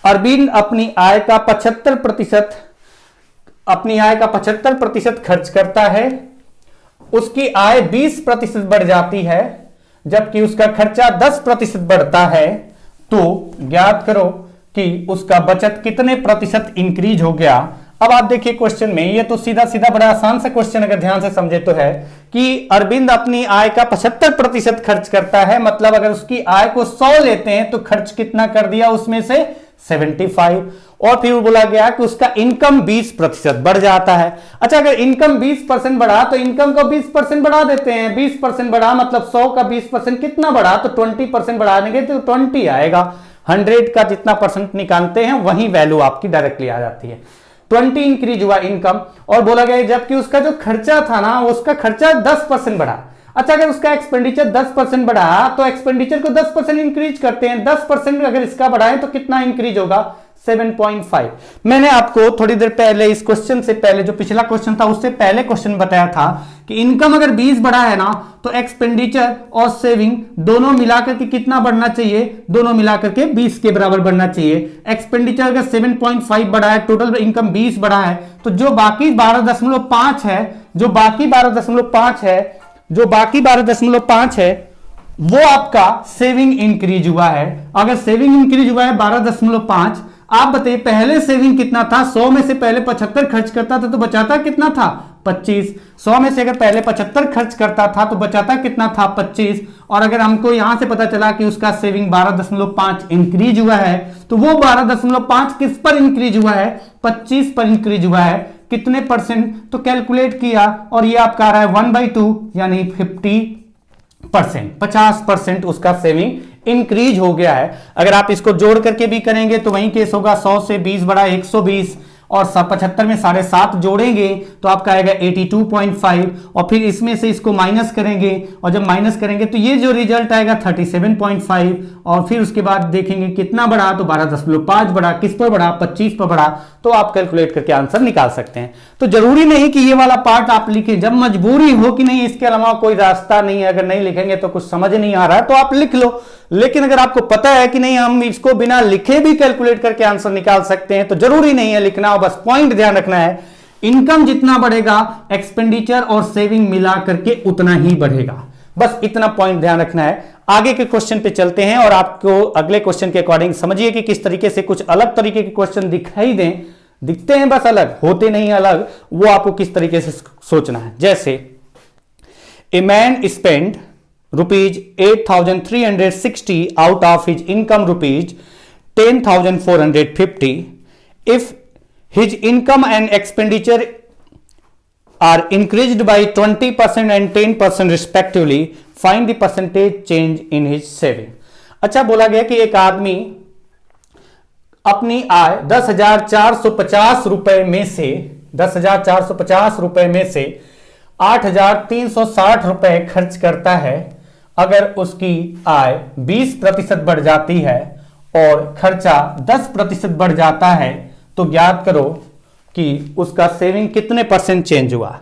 Arvind अपनी आय का 75% खर्च करता है, उसकी आय 20% बढ़ जाती है जबकि उसका खर्चा 10% बढ़ता है, तो ज्ञात करो कि उसका बचत कितने प्रतिशत इंक्रीज हो गया। अब आप देखिए क्वेश्चन में, ये तो सीधा सीधा बड़ा आसान सा क्वेश्चन अगर ध्यान से समझे तो है कि अरविंद अपनी आय का 75% खर्च करता है, मतलब अगर उसकी आय को 100 लेते हैं तो खर्च कितना कर दिया, उसमें से 75। और फिर बोला गया कि उसका इनकम 20% बढ़ जाता है। अच्छा, अगर इनकम 20% बढ़ा तो इनकम को 20% बढ़ा देते हैं, 20% बढ़ा मतलब 100 का 20% कितना बढ़ा, तो 20% बढ़ा देंगे तो 20 आएगा। 100 का जितना परसेंट निकालते हैं वही वैल्यू आपकी डायरेक्टली आ जाती है। 20 इंक्रीज हुआ इनकम, और बोला गया जबकि उसका जो खर्चा था ना, उसका खर्चा 10% बढ़ा। अच्छा, अगर उसका एक्सपेंडिचर 10% बढ़ा तो एक्सपेंडिचर को 10% इंक्रीज करते हैं, 10% अगर इसका बढ़ाएं तो कितना इंक्रीज होगा, 7.5। मैंने आपको थोड़ी देर पहले इस क्वेश्चन से पहले, जो पिछला क्वेश्चन था उससे पहले क्वेश्चन बताया था कि इनकम अगर 20 बढ़ा है ना तो एक्सपेंडिचर और सेविंग दोनों मिलाकर के कितना बढ़ना चाहिए, दोनों मिलाकर के 20 के बराबर बढ़ना चाहिए। एक्सपेंडिचर अगर 7.5 बढ़ा है, टोटल इनकम 20 बढ़ा है, तो जो बाकी 12.5 है, जो बाकी 12.5 है वो आपका सेविंग इंक्रीज हुआ है। अगर सेविंग इंक्रीज हुआ है 12.5, आप बताइए पहले सेविंग कितना था, 100 में से पहले 75 खर्च करता था तो बचाता कितना था 25। 100 में से अगर पहले 75 खर्च करता था तो बचाता कितना था 25। और अगर हमको यहां से पता चला कि उसका सेविंग 12.5 इंक्रीज हुआ है, तो वो 12.5 किस पर इंक्रीज हुआ है, 25 पर इंक्रीज हुआ है। कितने परसेंट, तो कैलकुलेट किया और ये आपका आ रहा है 1/2 यानी 50% उसका सेविंग इंक्रीज हो गया है। अगर आप इसको जोड़ करके भी करेंगे तो वही केस होगा, 100 से 20 बढ़ा 120 और 75 में 7.5 जोड़ेंगे तो आपका आएगा 82.5 और फिर इसमें से इसको माइनस करेंगे और जब माइनस करेंगे तो ये जो रिजल्ट आएगा 37.5 और फिर उसके बाद देखेंगे कितना बढ़ा, तो 12.5 बढ़ा, किस पर बढ़ा 25 पर बढ़ा। तो आप कैलकुलेट करके आंसर निकाल सकते हैं। तो जरूरी नहीं कि ये वाला पार्ट आप लिखें, जब मजबूरी हो कि नहीं इसके अलावा कोई रास्ता नहीं है, अगर नहीं लिखेंगे तो कुछ समझ नहीं आ रहा है तो आप लिख लो। लेकिन अगर आपको पता है कि नहीं हम इसको बिना लिखे भी कैलकुलेट करके आंसर निकाल सकते हैं तो जरूरी नहीं है लिखना, बस पॉइंट ध्यान रखना है, इनकम जितना बढ़ेगा एक्सपेंडिचर और सेविंग मिला करके उतना ही बढ़ेगा। बस इतना पॉइंट ध्यान रखना है। आगे के क्वेश्चन पे चलते हैं और आपको अगले क्वेश्चन के अकॉर्डिंग समझिए कि किस तरीके से कुछ अलग तरीके के क्वेश्चन दिखाई दें, दिखते हैं बस अलग, होते नहीं अलग, वो आपको किस तरीके से सोचना है। जैसे a man spend ₹8,360 out of his income ₹10,450. If his income and expenditure are increased by 20% and 10% respectively, find the percentage change in his saving. अच्छा बोला गया कि एक आदमी अपनी आय 10,450 रुपए में से 8,360 रुपए खर्च करता है। अगर उसकी आय 20% बढ़ जाती है और खर्चा 10% बढ़ जाता है तो ज्ञात करो कि उसका सेविंग कितने परसेंट चेंज हुआ।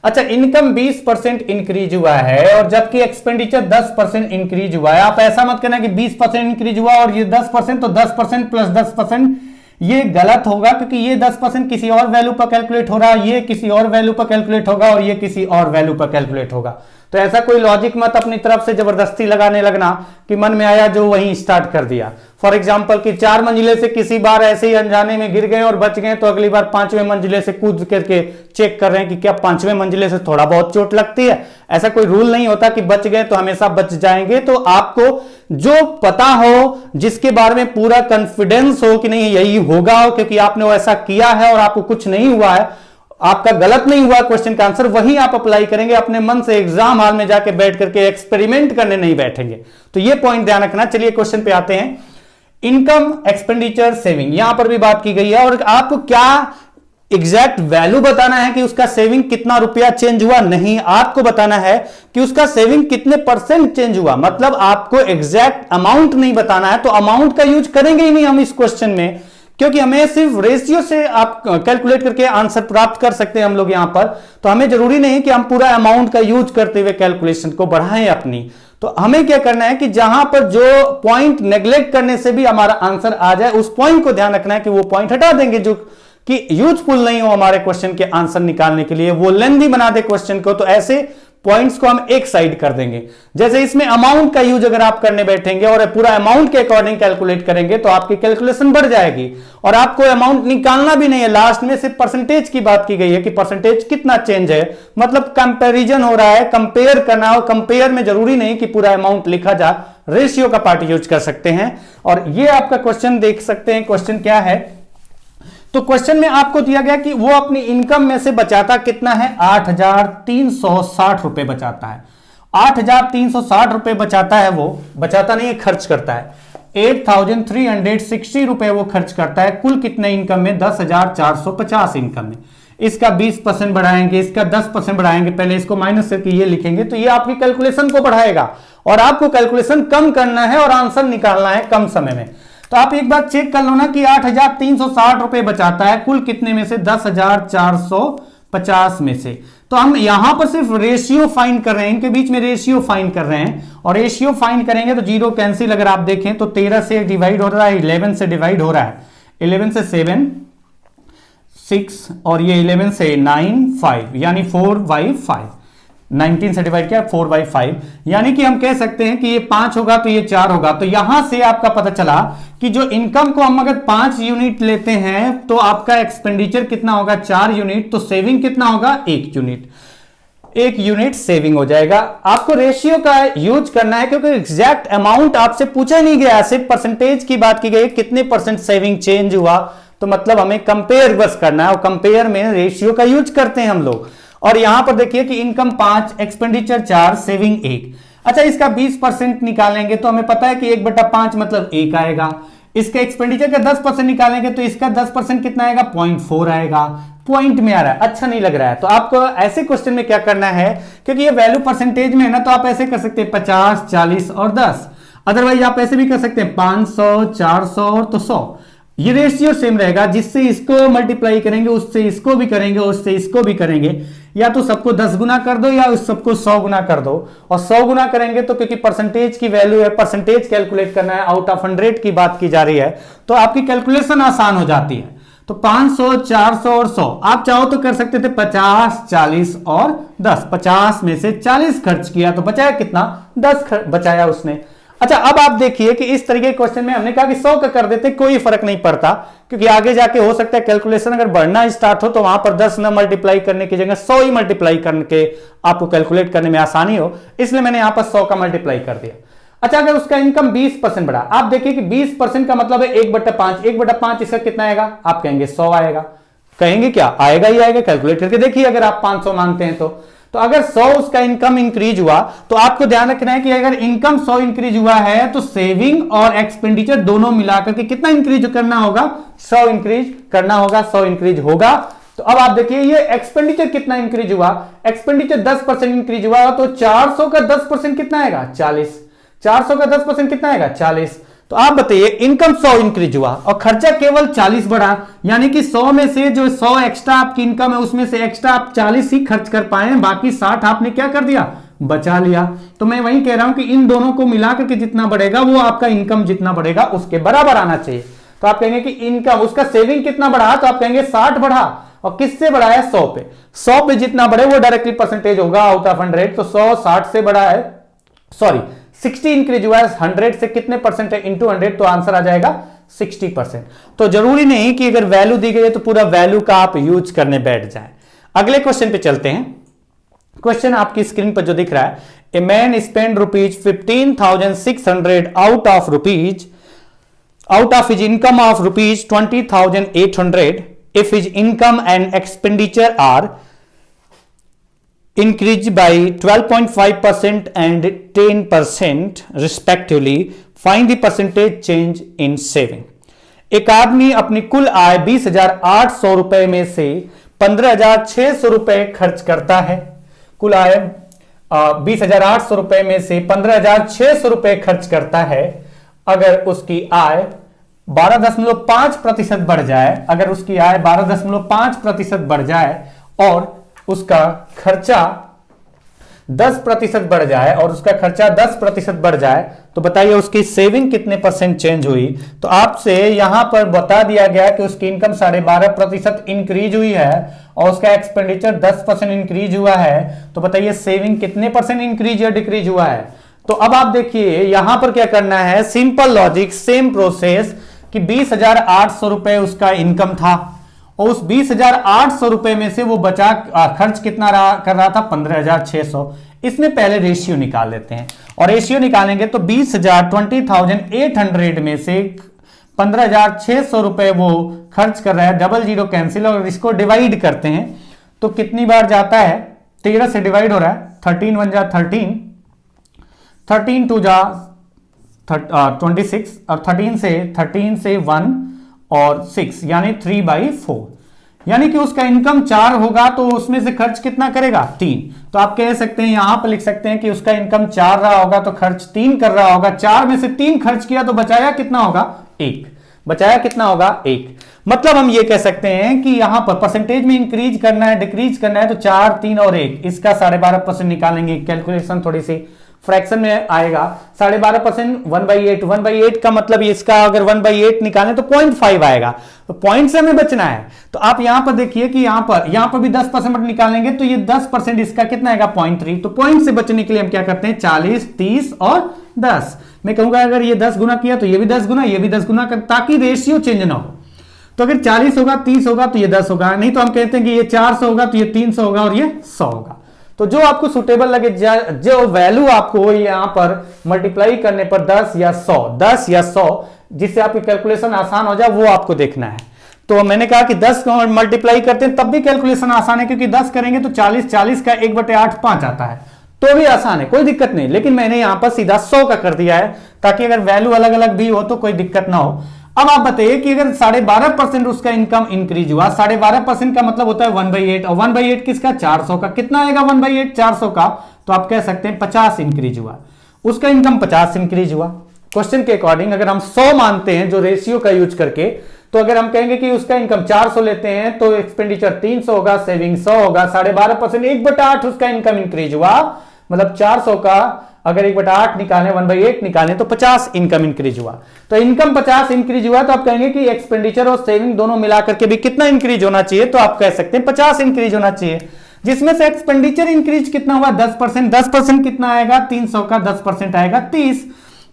अच्छा, इनकम 20% इंक्रीज हुआ है और जबकि एक्सपेंडिचर 10% इंक्रीज हुआ है। आप ऐसा मत करना कि 20% इंक्रीज हुआ और ये 10%, तो 10% प्लस 10%, ये गलत होगा क्योंकि ये 10% किसी और वैल्यू पर कैलकुलेट हो रहा है, ये किसी और वैल्यू पर कैलकुलेट होगा और ये किसी और वैल्यू पर कैलकुलेट होगा। तो ऐसा कोई लॉजिक मत अपनी तरफ से जबरदस्ती लगाने लगना कि मन में आया जो वहीं स्टार्ट कर दिया। फॉर एग्जांपल कि 4 मंजिले से किसी बार ऐसे ही अनजाने में गिर गए और बच गए तो अगली बार 5वें मंजिले से कूद करके चेक कर रहे हैं कि क्या 5वें मंजिले से थोड़ा बहुत चोट लगती है। ऐसा कोई रूल नहीं होता कि बच गए तो हमेशा बच जाएंगे। तो आपको जो पता हो, जिसके बारे में पूरा कॉन्फिडेंस हो कि नहीं यही होगा क्योंकि आपने ऐसा किया है और आपको कुछ नहीं हुआ है, आपका गलत नहीं हुआ क्वेश्चन का आंसर, वही आप अप्लाई करेंगे अपने मन से। एग्जाम हॉल में जाके बैठ करके एक्सपेरिमेंट करने नहीं बैठेंगे। तो ये पॉइंट ध्यान रखना। चलिए क्वेश्चन पे आते हैं। इनकम, एक्सपेंडिचर, सेविंग, यहां पर भी बात की गई है और आपको क्या एग्जैक्ट वैल्यू बताना है कि उसका सेविंग कितना रुपया चेंज हुआ, नहीं, आपको बताना है कि उसका सेविंग कितने परसेंट चेंज हुआ। मतलब आपको एग्जैक्ट अमाउंट नहीं बताना है, तो अमाउंट का यूज करेंगे ही नहीं हम इस क्वेश्चन में, क्योंकि हमें सिर्फ रेशियो से आप कैलकुलेट करके आंसर प्राप्त कर सकते हैं हम लोग यहां पर। तो हमें जरूरी नहीं कि हम पूरा अमाउंट का यूज करते हुए कैलकुलेशन को बढ़ाएं अपनी। तो हमें क्या करना है कि जहां पर जो पॉइंट नेग्लेक्ट करने से भी हमारा आंसर आ जाए, उस पॉइंट को ध्यान रखना है कि वो पॉइंट हटा देंगे जो कि यूजफुल नहीं हो हमारे क्वेश्चन के आंसर निकालने के लिए, वो लेंथी बना दे क्वेश्चन को। तो ऐसे पॉइंट्स को हम एक साइड कर देंगे। जैसे इसमें अमाउंट का यूज अगर आप करने बैठेंगे और पूरा अमाउंट के अकॉर्डिंग कैलकुलेट करेंगे तो आपकी कैलकुलेशन बढ़ जाएगी और आपको अमाउंट निकालना भी नहीं है। लास्ट में सिर्फ परसेंटेज की बात की गई है कि परसेंटेज कितना चेंज है, मतलब कंपैरिजन हो रहा है, कंपेयर करना। और कंपेयर में जरूरी नहीं कि पूरा अमाउंट लिखा जा, रेशियो का पार्ट यूज कर सकते हैं। और ये आपका क्वेश्चन देख सकते हैं। क्वेश्चन क्या है, तो क्वेश्चन में आपको दिया गया कि वो अपनी इनकम में से बचाता कितना है, 8,360 रुपए बचाता है। 8,360 रुपए बचाता है, वो बचाता नहीं है, खर्च करता है। 8,360 रुपए वो खर्च करता है कुल कितने इनकम में, 10,450 इनकम में। इसका 20% बढ़ाएंगे, इसका 10% बढ़ाएंगे, पहले इसको माइनस करके ये लिखेंगे तो ये आपकी कैलकुलेशन को बढ़ाएगा और आपको कैलकुलेशन कम करना है और आंसर निकालना है कम समय में। तो आप एक बार चेक कर लो ना कि 8,360 रुपए बचाता है कुल कितने में से, 10,450 50 में से। तो हम यहां पर सिर्फ रेशियो फाइंड कर रहे हैं, इनके बीच में रेशियो फाइंड कर रहे हैं, और रेशियो फाइंड करेंगे तो जीरो कैंसिल, अगर आप देखें तो 13 से डिवाइड हो रहा है, 11 से डिवाइड हो रहा है, 11 से 7 6 और ये 11 से 9 5, यानी 4/5, 19 से डिवाइड किया 4/5, यानी कि हम कह सकते हैं कि ये 5 होगा तो ये 4 होगा। तो यहां से आपका पता चला कि जो इनकम को हम अगर 5 यूनिट लेते हैं तो आपका एक्सपेंडिचर कितना होगा, 4 यूनिट, तो सेविंग कितना होगा, 1 यूनिट, 1 यूनिट सेविंग हो जाएगा। आपको रेशियो का यूज करना है क्योंकि एग्जैक्ट अमाउंट आपसे पूछा नहीं गया, सिर्फ परसेंटेज की बात की गई, कितने परसेंट सेविंग चेंज हुआ, तो मतलब हमें कंपेयर बस करना है, और कंपेयर में रेशियो का यूज करते हैं हम लोग। और यहां पर देखिए कि इनकम 5, एक्सपेंडिचर 4, सेविंग 1। अच्छा, इसका 20% निकालेंगे तो हमें पता है कि 1/5 मतलब 1 आएगा। इसके एक्सपेंडिचर का 10% निकालेंगे तो इसका 10% कितना आएगा, 0.4 आएगा। पॉइंट में आ रहा है, अच्छा नहीं लग रहा है, तो आपको ऐसे क्वेश्चन में क्या करना है, क्योंकि ये वैल्यू परसेंटेज में है ना, तो आप ऐसे कर सकते हैं 50, 40 और 10। अदरवाइज आप ऐसे भी कर सकते हैं 500, 400 और तो 100। ये रेशियो सेम रहेगा, जिससे इसको मल्टीप्लाई करेंगे उससे इसको भी करेंगे, उससे इसको भी करेंगे, या तो सबको 10 गुना कर दो या उस सबको 100 गुना कर दो। और 100 गुना करेंगे तो क्योंकि परसेंटेज की वैल्यू है, परसेंटेज कैलकुलेट करना है, आउट ऑफ 100 की बात की जा रही है, तो आपकी कैलकुलेशन आसान हो जाती है। तो 500, 400 और 100 आप चाहो तो कर सकते थे 50, 40 और 10। 50 में से 40 खर्च किया तो बचाया कितना, 10 बचाया उसने। अच्छा, अब आप देखिए कि इस तरीके के क्वेश्चन में हमने कहा कि 100 का कर देते, कोई फर्क नहीं पड़ता, क्योंकि आगे जाके हो सकता है कैलकुलेशन अगर बढ़ना स्टार्ट हो तो वहां पर 10 न मल्टीप्लाई करने की जगह 100 ही मल्टीप्लाई करके आपको कैलकुलेट करने में आसानी हो, इसलिए मैंने यहां पर 100 का मल्टीप्लाई कर दिया। अच्छा, अगर उसका इनकम 20% बढ़ा, आप देखिए कि 20% का मतलब है 1/5, 1/5 इसका कितना आएगा, आप कहेंगे 100 आएगा। कहेंगे क्या, आएगा ही आएगा, कैलकुलेट करके देखिए, अगर आप 500 मानते हैं तो अगर 100 उसका इनकम इंक्रीज हुआ, तो आपको ध्यान रखना है कि अगर इनकम 100 इंक्रीज हुआ है तो सेविंग और एक्सपेंडिचर दोनों मिलाकर के कितना इंक्रीज करना होगा, 100 इंक्रीज करना होगा, 100 इंक्रीज होगा। तो अब आप देखिए ये एक्सपेंडिचर कितना इंक्रीज हुआ, एक्सपेंडिचर 10% इंक्रीज हुआ, तो 400 का 10% कितना आएगा, 40। 400 का 10% कितना आएगा, 40। तो आप बताइए इनकम 100 इंक्रीज हुआ और खर्चा केवल 40 बढ़ा, यानी कि 100 में से जो 100 एक्स्ट्रा आपकी इनकम है उसमें से एक्स्ट्रा आप 40 ही खर्च कर पाए हैं, बाकी 60 आपने क्या कर दिया, बचा लिया। तो मैं वही कह रहा हूं कि इन दोनों को मिलाकर के जितना बढ़ेगा वो आपका इनकम जितना बढ़ेगा उसके बराबर आना चाहिए। तो आप कहेंगे कि इनकम उसका सेविंग कितना बढ़ा, तो आप कहेंगे 60 बढ़ा, और किससे बढ़ा है, 100 पे। 100 पे जितना बढ़े वो डायरेक्टली परसेंटेज होगा आउट ऑफ 100। तो 100 60 से बढ़ा है, सॉरी 60 इंक्रीज हुआ है, 100 से कितने परसेंट है, इंटू 100, तो आंसर आ जाएगा 60%। तो जरूरी नहीं कि अगर वैल्यू दी गई है तो पूरा वैल्यू का आप यूज करने बैठ जाए। अगले क्वेश्चन पे चलते हैं। क्वेश्चन आपकी स्क्रीन पर जो दिख रहा है, a man spend ₹15,600 out of his income of ₹20,800 if his income and expenditure are increased by 12.5% and 10% respectively. Find the percentage change in saving. एक आदमी अपनी कुल आय 20,800 रुपए में से 15,600 रुपए खर्च करता है। कुल आय 20,800 रुपए में से 15,600 रुपए खर्च करता है। अगर उसकी आय 12.5% बढ़ जाए, अगर उसकी आय 12.5% बढ़ जाए और उसका खर्चा 10% बढ़ जाए, और उसका खर्चा 10% बढ़ जाए, तो बताइए उसकी सेविंग कितने परसेंट चेंज हुई। तो आपसे यहां पर बता दिया गया कि उसकी इनकम 12.5% इंक्रीज हुई है और उसका एक्सपेंडिचर 10% इंक्रीज हुआ है, तो बताइए सेविंग कितने परसेंट इंक्रीज या डिक्रीज हुआ है। तो अब आप देखिए यहां पर क्या करना है, सिंपल लॉजिक, सेम प्रोसेस, कि 20,800 रुपए उसका इनकम था और उस 20,800 रुपए में से वो बचा खर्च कितना कर रहा था, 15,600। इसमें पहले रेशियो निकाल लेते हैं, और रेशियो निकालेंगे तो 20,800 में से 15,600 रुपए वो खर्च कर रहा है, डबल जीरो कैंसिल, और इसको डिवाइड करते हैं तो कितनी बार जाता है, 13 से डिवाइड हो रहा है, 13 1 जा 13, 13 2 जा 26, और 13 से 1 और 6 यानी 3/4, यानी कि उसका इनकम 4 होगा तो उसमें से खर्च कितना करेगा, 3। तो आप कह सकते हैं, यहां पर लिख सकते हैं कि उसका इनकम 4 रहा होगा तो खर्च 3 कर रहा होगा। 4 में से 3 खर्च किया तो बचाया कितना होगा, 1। बचाया कितना होगा 1। मतलब हम ये कह सकते हैं कि यहां पर परसेंटेज में इंक्रीज करना है डिक्रीज करना है तो 4, 3 और 1 इसका 12.5% निकालेंगे। कैलकुलेशन थोड़ी सी फ्रैक्शन में आएगा। 12.5% 1/8, 1/8 का मतलब इसका अगर 1/8 निकालें तो 0.5 आएगा। तो पॉइंट से हमें बचना है। तो आप यहां पर देखिए कि यहां पर भी 10% निकालेंगे तो ये 10% इसका कितना आएगा 0.3। तो पॉइंट से बचने के लिए हम क्या करते हैं 40, 30 और 10। मैं कहूंगा अगर ये 10 गुना किया तो ये भी 10 गुना, ये भी 10 गुना, ताकि रेशियो चेंज ना हो। तो अगर 40 होगा 30 होगा तो ये 10 होगा, नहीं तो हम कहते हैं कि ये 400 होगा तो ये 300 होगा और ये 100 होगा। तो जो आपको सुटेबल लगे, जो वैल्यू आपको यहां पर मल्टीप्लाई करने पर 10 या 100 जिससे आपकी कैलकुलेशन आसान हो जाए वो आपको देखना है। तो मैंने कहा कि 10 मल्टीप्लाई करते हैं तब भी कैलकुलेशन आसान है, क्योंकि 10 करेंगे तो 40 का 1/8 5 आता है, तो भी आसान है, कोई दिक्कत नहीं। लेकिन मैंने यहां पर सीधा 100 का कर दिया है ताकि अगर वैल्यू अलग अलग भी हो तो कोई दिक्कत ना हो। अब आप बताइए कि अगर 12.5% उसका इनकम इंक्रीज हुआ, 12.5% का मतलब होता है 1/8, और 1/8 किसका 400 का, कितना आएगा 1/8 400 का, तो आप कह सकते हैं 50 इंक्रीज हुआ, उसका इनकम 50 इंक्रीज हुआ। क्वेश्चन के अकॉर्डिंग अगर हम 100 मानते हैं जो रेशियो का यूज करके, तो अगर हम कहेंगे कि उसका इनकम 400 लेते हैं तो एक्सपेंडिचर 300 होगा, सेविंग 100 होगा। 12.5% 1/8 उसका इनकम इंक्रीज हुआ, मतलब 400 का अगर 1/8 निकालें 1/8 निकालें तो 50 इनकम इंक्रीज हुआ। तो इनकम 50 इंक्रीज हुआ तो आप कहेंगे कि एक्सपेंडिचर और सेविंग दोनों मिलाकर के भी कितना इंक्रीज होना चाहिए, तो आप कह सकते हैं 50 इंक्रीज होना चाहिए। जिसमें से एक्सपेंडिचर इंक्रीज कितना हुआ 10%, 10% कितना आएगा 300 का 10% आएगा 30।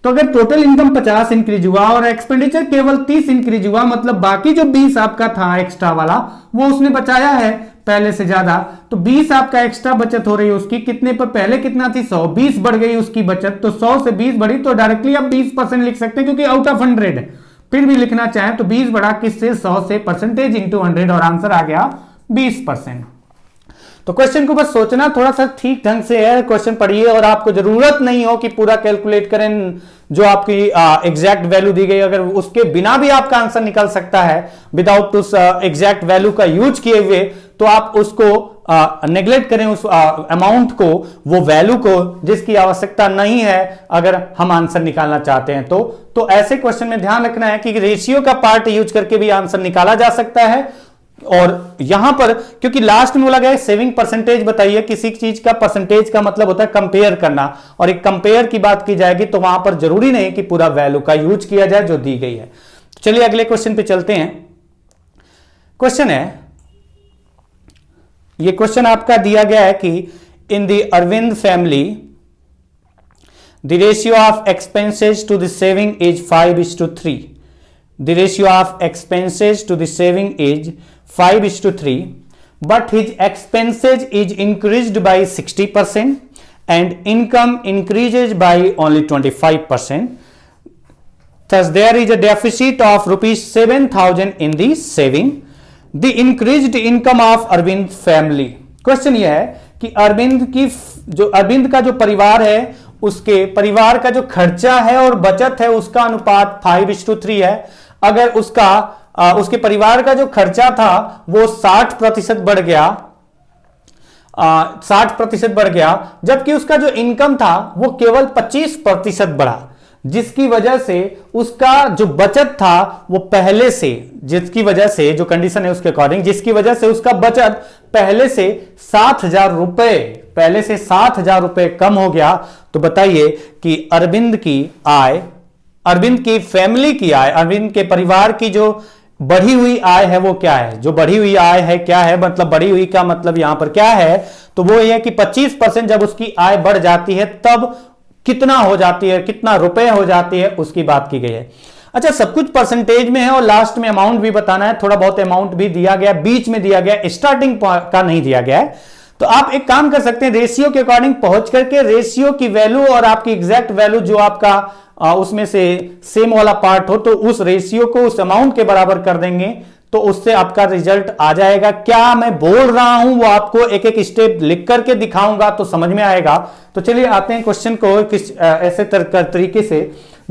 तो अगर टोटल इनकम 50 इंक्रीज हुआ और एक्सपेंडिचर केवल 30 इंक्रीज हुआ, मतलब बाकी जो 20 आपका था एक्स्ट्रा वाला वो उसने बचाया है पहले से ज्यादा, तो 20 आपका एक्स्ट्रा बचत हो रही है उसकी। कितने पर, पहले कितना थी 100, 20 बढ़ गई उसकी बचत, तो 100 से 20 बढ़ी तो डायरेक्टली आप 20% लिख सकते हैं क्योंकि आउट ऑफ 100 है। फिर भी लिखना चाहें तो 20 बढ़ा किससे 100 से, परसेंटेज इंटू 100 और आंसर आ गया 20%। तो क्वेश्चन को बस सोचना थोड़ा सा ठीक ढंग से है, क्वेश्चन पढ़िए और आपको जरूरत नहीं हो कि पूरा कैलकुलेट करें। जो आपकी एग्जैक्ट वैल्यू दी गई अगर उसके बिना भी आपका आंसर निकल सकता है विदाउट उस एग्जैक्ट वैल्यू का यूज किए हुए, तो आप उसको नेग्लेक्ट करें उस अमाउंट को, वो वैल्यू को जिसकी आवश्यकता नहीं है अगर हम आंसर निकालना चाहते हैं। तो ऐसे क्वेश्चन में ध्यान रखना है कि रेशियो का पार्ट यूज करके भी आंसर निकाला जा सकता है। और यहां पर क्योंकि लास्ट में बोला गया सेविंग परसेंटेज बताइए, किसी चीज का परसेंटेज का मतलब होता है कंपेयर करना, और एक कंपेयर की बात की जाएगी तो वहां पर जरूरी नहीं कि पूरा वैल्यू का यूज किया जाए जो दी गई है। चलिए अगले क्वेश्चन पे चलते हैं। क्वेश्चन है, ये क्वेश्चन आपका दिया गया है कि in the Arvind family the ratio of expenses to the saving is 5:3। The ratio of expenses to the saving is 5:3, but his expenses is increased by 60% and income increases by only 25%. Thus, there is a deficit of rupees 7,000 in the saving. The increased income of Arvind family. Question यह है कि अरविंद का जो परिवार है उसके परिवार का जो खर्चा है और बचत है उसका अनुपात 5:3 है। अगर उसके परिवार का जो खर्चा था वो 60% बढ़ गया, 60% बढ़ गया, जबकि उसका जो इनकम था वो केवल 25% बढ़ा, जिसकी वजह से उसका जो बचत था वो पहले से, जिसकी वजह से जो कंडीशन है उसके अकॉर्डिंग, जिसकी वजह से उसका बचत पहले से 7,000 रुपए, पहले से 7,000 रुपए कम हो गया। तो बताइए कि अरविंद की आय, अरविंद की फैमिली की आय, अरविंद के परिवार की जो बढ़ी हुई आय है वो क्या है। जो बढ़ी हुई आय है क्या है, मतलब बढ़ी हुई का मतलब यहां पर क्या है, तो वो ये है कि 25% जब उसकी आय बढ़ जाती है तब कितना हो जाती है, कितना रुपए हो जाती है, उसकी बात की गई है। अच्छा, सब कुछ परसेंटेज में है और लास्ट में अमाउंट भी बताना है, थोड़ा बहुत अमाउंट भी दिया गया, बीच में दिया गया, स्टार्टिंग का नहीं दिया गया है। तो आप एक काम कर सकते हैं, रेशियो के अकॉर्डिंग पहुंच करके रेशियो की वैल्यू और आपकी एग्जैक्ट वैल्यू जो आपका उसमें से सेम वाला पार्ट हो, तो उस रेशियो को उस अमाउंट के बराबर कर देंगे तो उससे आपका रिजल्ट आ जाएगा। क्या मैं बोल रहा हूं वो आपको एक एक स्टेप लिख करके दिखाऊंगा तो समझ में आएगा। तो चलिए आते हैं क्वेश्चन को किस ऐसे तरीके से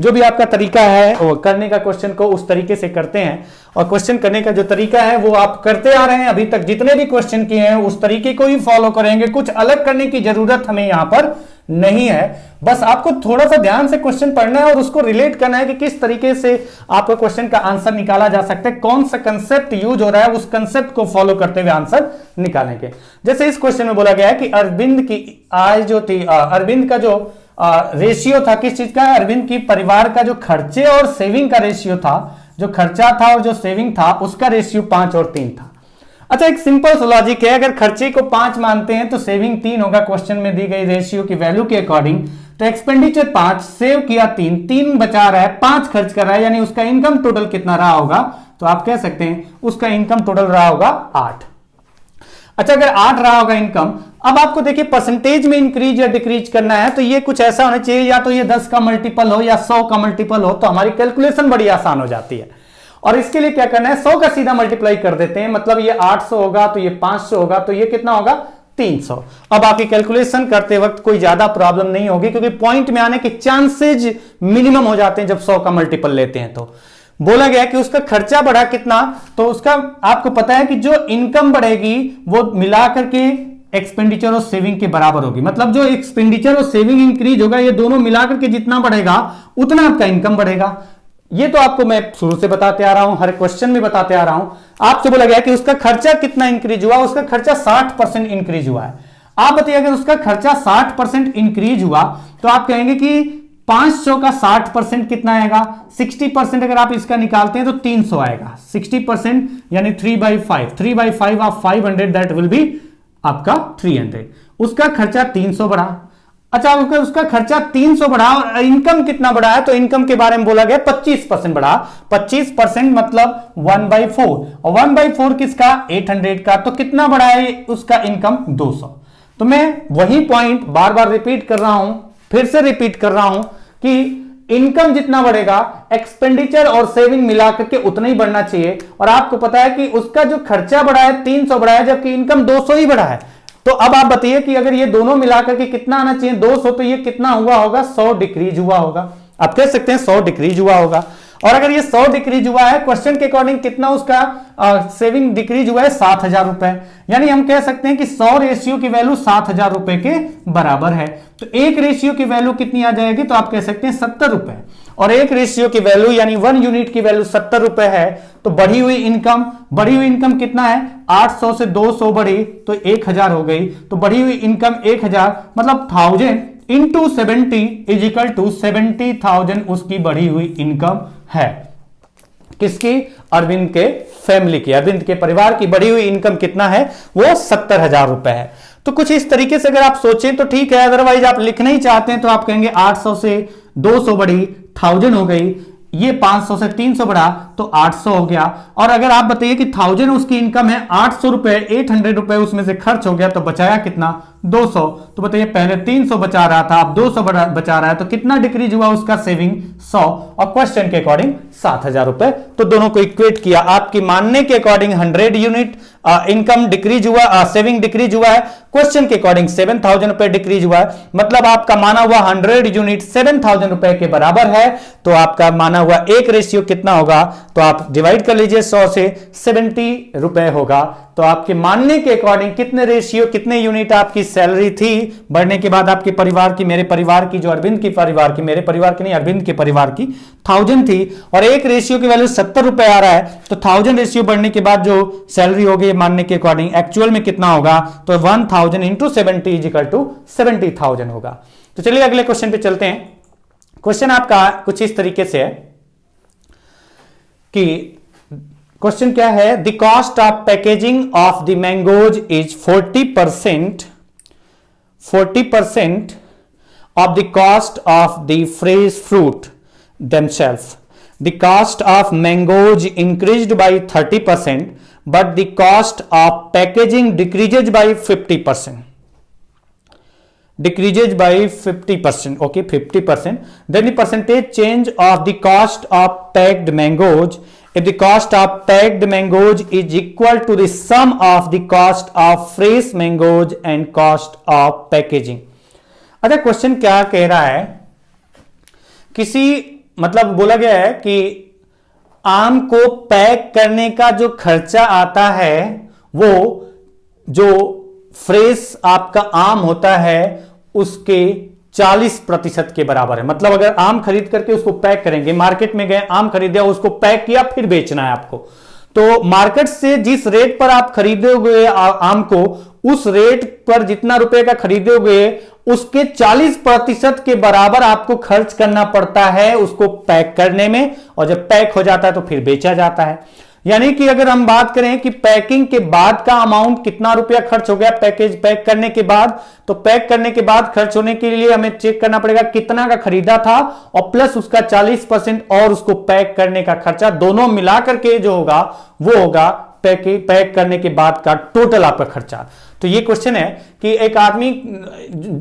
जो भी आपका तरीका है वो करने का, क्वेश्चन को उस तरीके से करते हैं। और क्वेश्चन करने का जो तरीका है वो आप करते आ रहे हैं, अभी तक जितने भी क्वेश्चन किए हैं उस तरीके को ही फॉलो करेंगे। कुछ अलग करने की जरूरत हमें यहां पर नहीं है। बस आपको थोड़ा सा ध्यान से क्वेश्चन पढ़ना है और उसको रिलेट करना है कि किस तरीके से आपका क्वेश्चन का आंसर निकाला जा सकता है, कौन सा कंसेप्ट यूज हो रहा है, उस कंसेप्ट को फॉलो करते हुए आंसर निकालेंगे। जैसे इस क्वेश्चन में बोला गया है कि अरविंद की आय जो थी, अरविंद का जो रेशियो था किस चीज का, अरविंद की परिवार का जो खर्चे और सेविंग का रेशियो था, जो खर्चा था और जो सेविंग था उसका रेशियो 5 और 3 था। अच्छा, एक सिंपल सा लॉजिक है, अगर खर्चे को 5 मानते हैं तो सेविंग 3 होगा क्वेश्चन में दी गई रेशियो की वैल्यू के अकॉर्डिंग। तो एक्सपेंडिचर 5, सेव किया 3 बचा रहा है, 5 खर्च कर रहा है, यानी उसका इनकम टोटल कितना रहा होगा, तो आप कह सकते हैं उसका इनकम टोटल रहा होगा 8। अच्छा, अगर 8 रहा होगा इनकम, अब आपको देखिए परसेंटेज में इंक्रीज या डिक्रीज करना है तो ये कुछ ऐसा होना चाहिए, या तो ये 10 का मल्टीपल हो या 100 का मल्टीपल हो, तो हमारी कैलकुलेशन बड़ी आसान हो जाती है। और इसके लिए क्या करना है, 100 का सीधा मल्टीप्लाई कर देते हैं, मतलब ये 800 होगा तो ये 500 होगा, तो ये कितना होगा 300। अब आपकी कैलकुलेशन करते वक्त कोई ज्यादा प्रॉब्लम नहीं होगी, क्योंकि पॉइंट में आने के चांसेज मिनिमम हो जाते हैं जब 100 का मल्टीपल लेते हैं। तो बोला गया कि उसका खर्चा बढ़ा कितना, तो उसका आपको पता है कि जो इनकम बढ़ेगी वो मिलाकर के एक्सपेंडिचर और सेविंग के बराबर होगी। मतलब जो एक्सपेंडिचर और सेविंग इंक्रीज होगा, ये दोनों मिलाकर के जितना बढ़ेगा उतना आपका इनकम बढ़ेगा। ये तो आपको मैं शुरू से बताते आ रहा हूं, हर क्वेश्चन में बताते आ रहा हूं। आपसे बोला गया कि उसका खर्चा कितना इंक्रीज हुआ, उसका खर्चा 60% इंक्रीज हुआ है। आप बताइए, अगर उसका खर्चा 60% इंक्रीज हुआ तो आप कहेंगे कि 500 का 60% कितना आएगा, 60% अगर आप इसका निकालते हैं तो 300 आएगा। 60% यानी 3/5, 3/5 ऑफ 500 दैट विल बी आपका 300। उसका खर्चा 300 बढ़ा। अच्छा, अगर उसका खर्चा 300 बढ़ा और इनकम कितना बढ़ा है, तो इनकम के बारे में बोला गया 25% बढ़ा। 25% मतलब 1/4, और 1/4 किसका, 800 का, तो कितना बढ़ा है उसका इनकम 200। तो मैं वही पॉइंट बार बार रिपीट कर रहा हूं, फिर से रिपीट कर रहा हूं कि इनकम जितना बढ़ेगा एक्सपेंडिचर और सेविंग मिलाकर के उतना ही बढ़ना चाहिए। और आपको पता है कि उसका जो खर्चा बढ़ा है 300 बढ़ा है, जबकि इनकम 200 ही बढ़ा है। तो अब आप बताइए कि अगर ये दोनों मिलाकर के कितना आना चाहिए, 200, तो ये कितना हुआ होगा, 100 डिक्रीज हुआ होगा। आप कह सकते हैं 100 डिक्रीज हुआ होगा। और अगर ये 100 डिक्रीज हुआ है, क्वेश्चन के अकॉर्डिंग कितना उसका सेविंग डिक्रीज हुआ है, 7,000 रुपए। यानी हम कह सकते हैं कि 100 रेशियो की वैल्यू 7,000 रुपए के बराबर है। तो एक रेशियो की वैल्यू कितनी आ जाएगी, तो आप कह सकते हैं 70 रुपए। और एक रेशियो की वैल्यू यानी 1 यूनिट की वैल्यू 70 रुपए है, तो बढ़ी हुई इनकम कितना है, 800 से 200 बढ़ी तो 1000 हो गई। तो बढ़ी हुई इनकम 1000 मतलब 1000 इंटू 70 इज इक्वल टू 70,000 उसकी बढ़ी हुई इनकम है। किसकी, अरविंद के फैमिली की, अरविंद के परिवार की बढ़ी हुई इनकम कितना है, वो 70,000 रुपए है। तो कुछ इस तरीके से अगर आप सोचें तो ठीक है, अदरवाइज आप लिखना ही चाहते हैं तो आप कहेंगे 800 से 200 बढ़ी 1000 हो गई, ये 500 से 300 बढ़ा तो 800 हो गया। और अगर आप बताइए कि 1000 उसकी इनकम है, 800 रुपए 800 रुपए उसमें से खर्च हो गया, तो बचाया कितना, 200। तो बताइए पहले 300 बचा रहा था, अब 200 बचा रहा है, तो कितना डिक्रीज हुआ उसका सेविंग, 100। और क्वेश्चन के अकॉर्डिंग 7,000 रुपए। तो दोनों को इक्वेट किया, आपकी मानने के अकॉर्डिंग 100 यूनिट इनकम डिक्रीज हुआ, सेविंग डिक्रीज हुआ है, क्वेश्चन के अकॉर्डिंग 7,000 रुपए डिक्रीज हुआ है। मतलब आपका माना हुआ 100 यूनिट 7,000 रुपए के बराबर है। तो आपका माना हुआ एक रेशियो कितना होगा, तो आप डिवाइड कर लीजिए 100 से, 70 रुपए होगा। तो आपके मानने के अकॉर्डिंग कितने रेशियो, कितने यूनिट आपकी सैलरी थी बढ़ने के बाद, आपके परिवार की, मेरे परिवार की, जो अरविंद की परिवार की, मेरे परिवार की नहीं अरविंद के परिवार की 1000 थी, और एक रेशियो की वैल्यू 70 रुपए आ रहा है। तो 1000 रेशियो बढ़ने के बाद जो सैलरी होगी मानने के अकॉर्डिंग एक्चुअल में कितना होगा, तो 1000 इंटू 70 इज इक्वल टू 70,000 होगा। तो चलिए अगले क्वेश्चन पे चलते हैं। क्वेश्चन आपका कुछ इस तरीके से है कि क्वेश्चन क्या है, the cost of packaging of the mangoes is 40% of the cost of the fresh fruit themselves. The cost of mangoes increased by 30%, but the cost of packaging decreases by 50%. Decreases by 50%. Okay, 50%. Then the percentage change of the cost of packed mangoes. If the cost of packed mangoes is equal to the sum of the cost of fresh mangoes and cost of packaging. अच्छा, question क्या कह रहा है, किसी मतलब बोला गया है कि आम को पैक करने का जो खर्चा आता है वो जो फ्रेश आपका आम होता है उसके 40% के बराबर है। मतलब अगर आम खरीद करके उसको पैक करेंगे, मार्केट में गए आम खरीदे, उसको पैक किया, फिर बेचना है आपको, तो मार्केट से जिस रेट पर आप खरीदोगे आम को, उस रेट पर जितना रुपए का खरीदोगे उसके 40% के बराबर आपको खर्च करना पड़ता है उसको पैक करने में, और जब पैक हो जाता है तो फिर बेचा जाता है। यानी कि अगर हम बात करें कि पैकिंग के बाद का अमाउंट कितना रुपया खर्च हो गया पैकेज पैक करने के बाद, तो पैक करने के बाद खर्च होने के लिए हमें चेक करना पड़ेगा कितना का खरीदा था और प्लस उसका 40% और उसको पैक करने का खर्चा, दोनों मिलाकर के जो होगा वो होगा पैक करने के बाद का टोटल आपका खर्चा। तो ये क्वेश्चन है कि एक आदमी,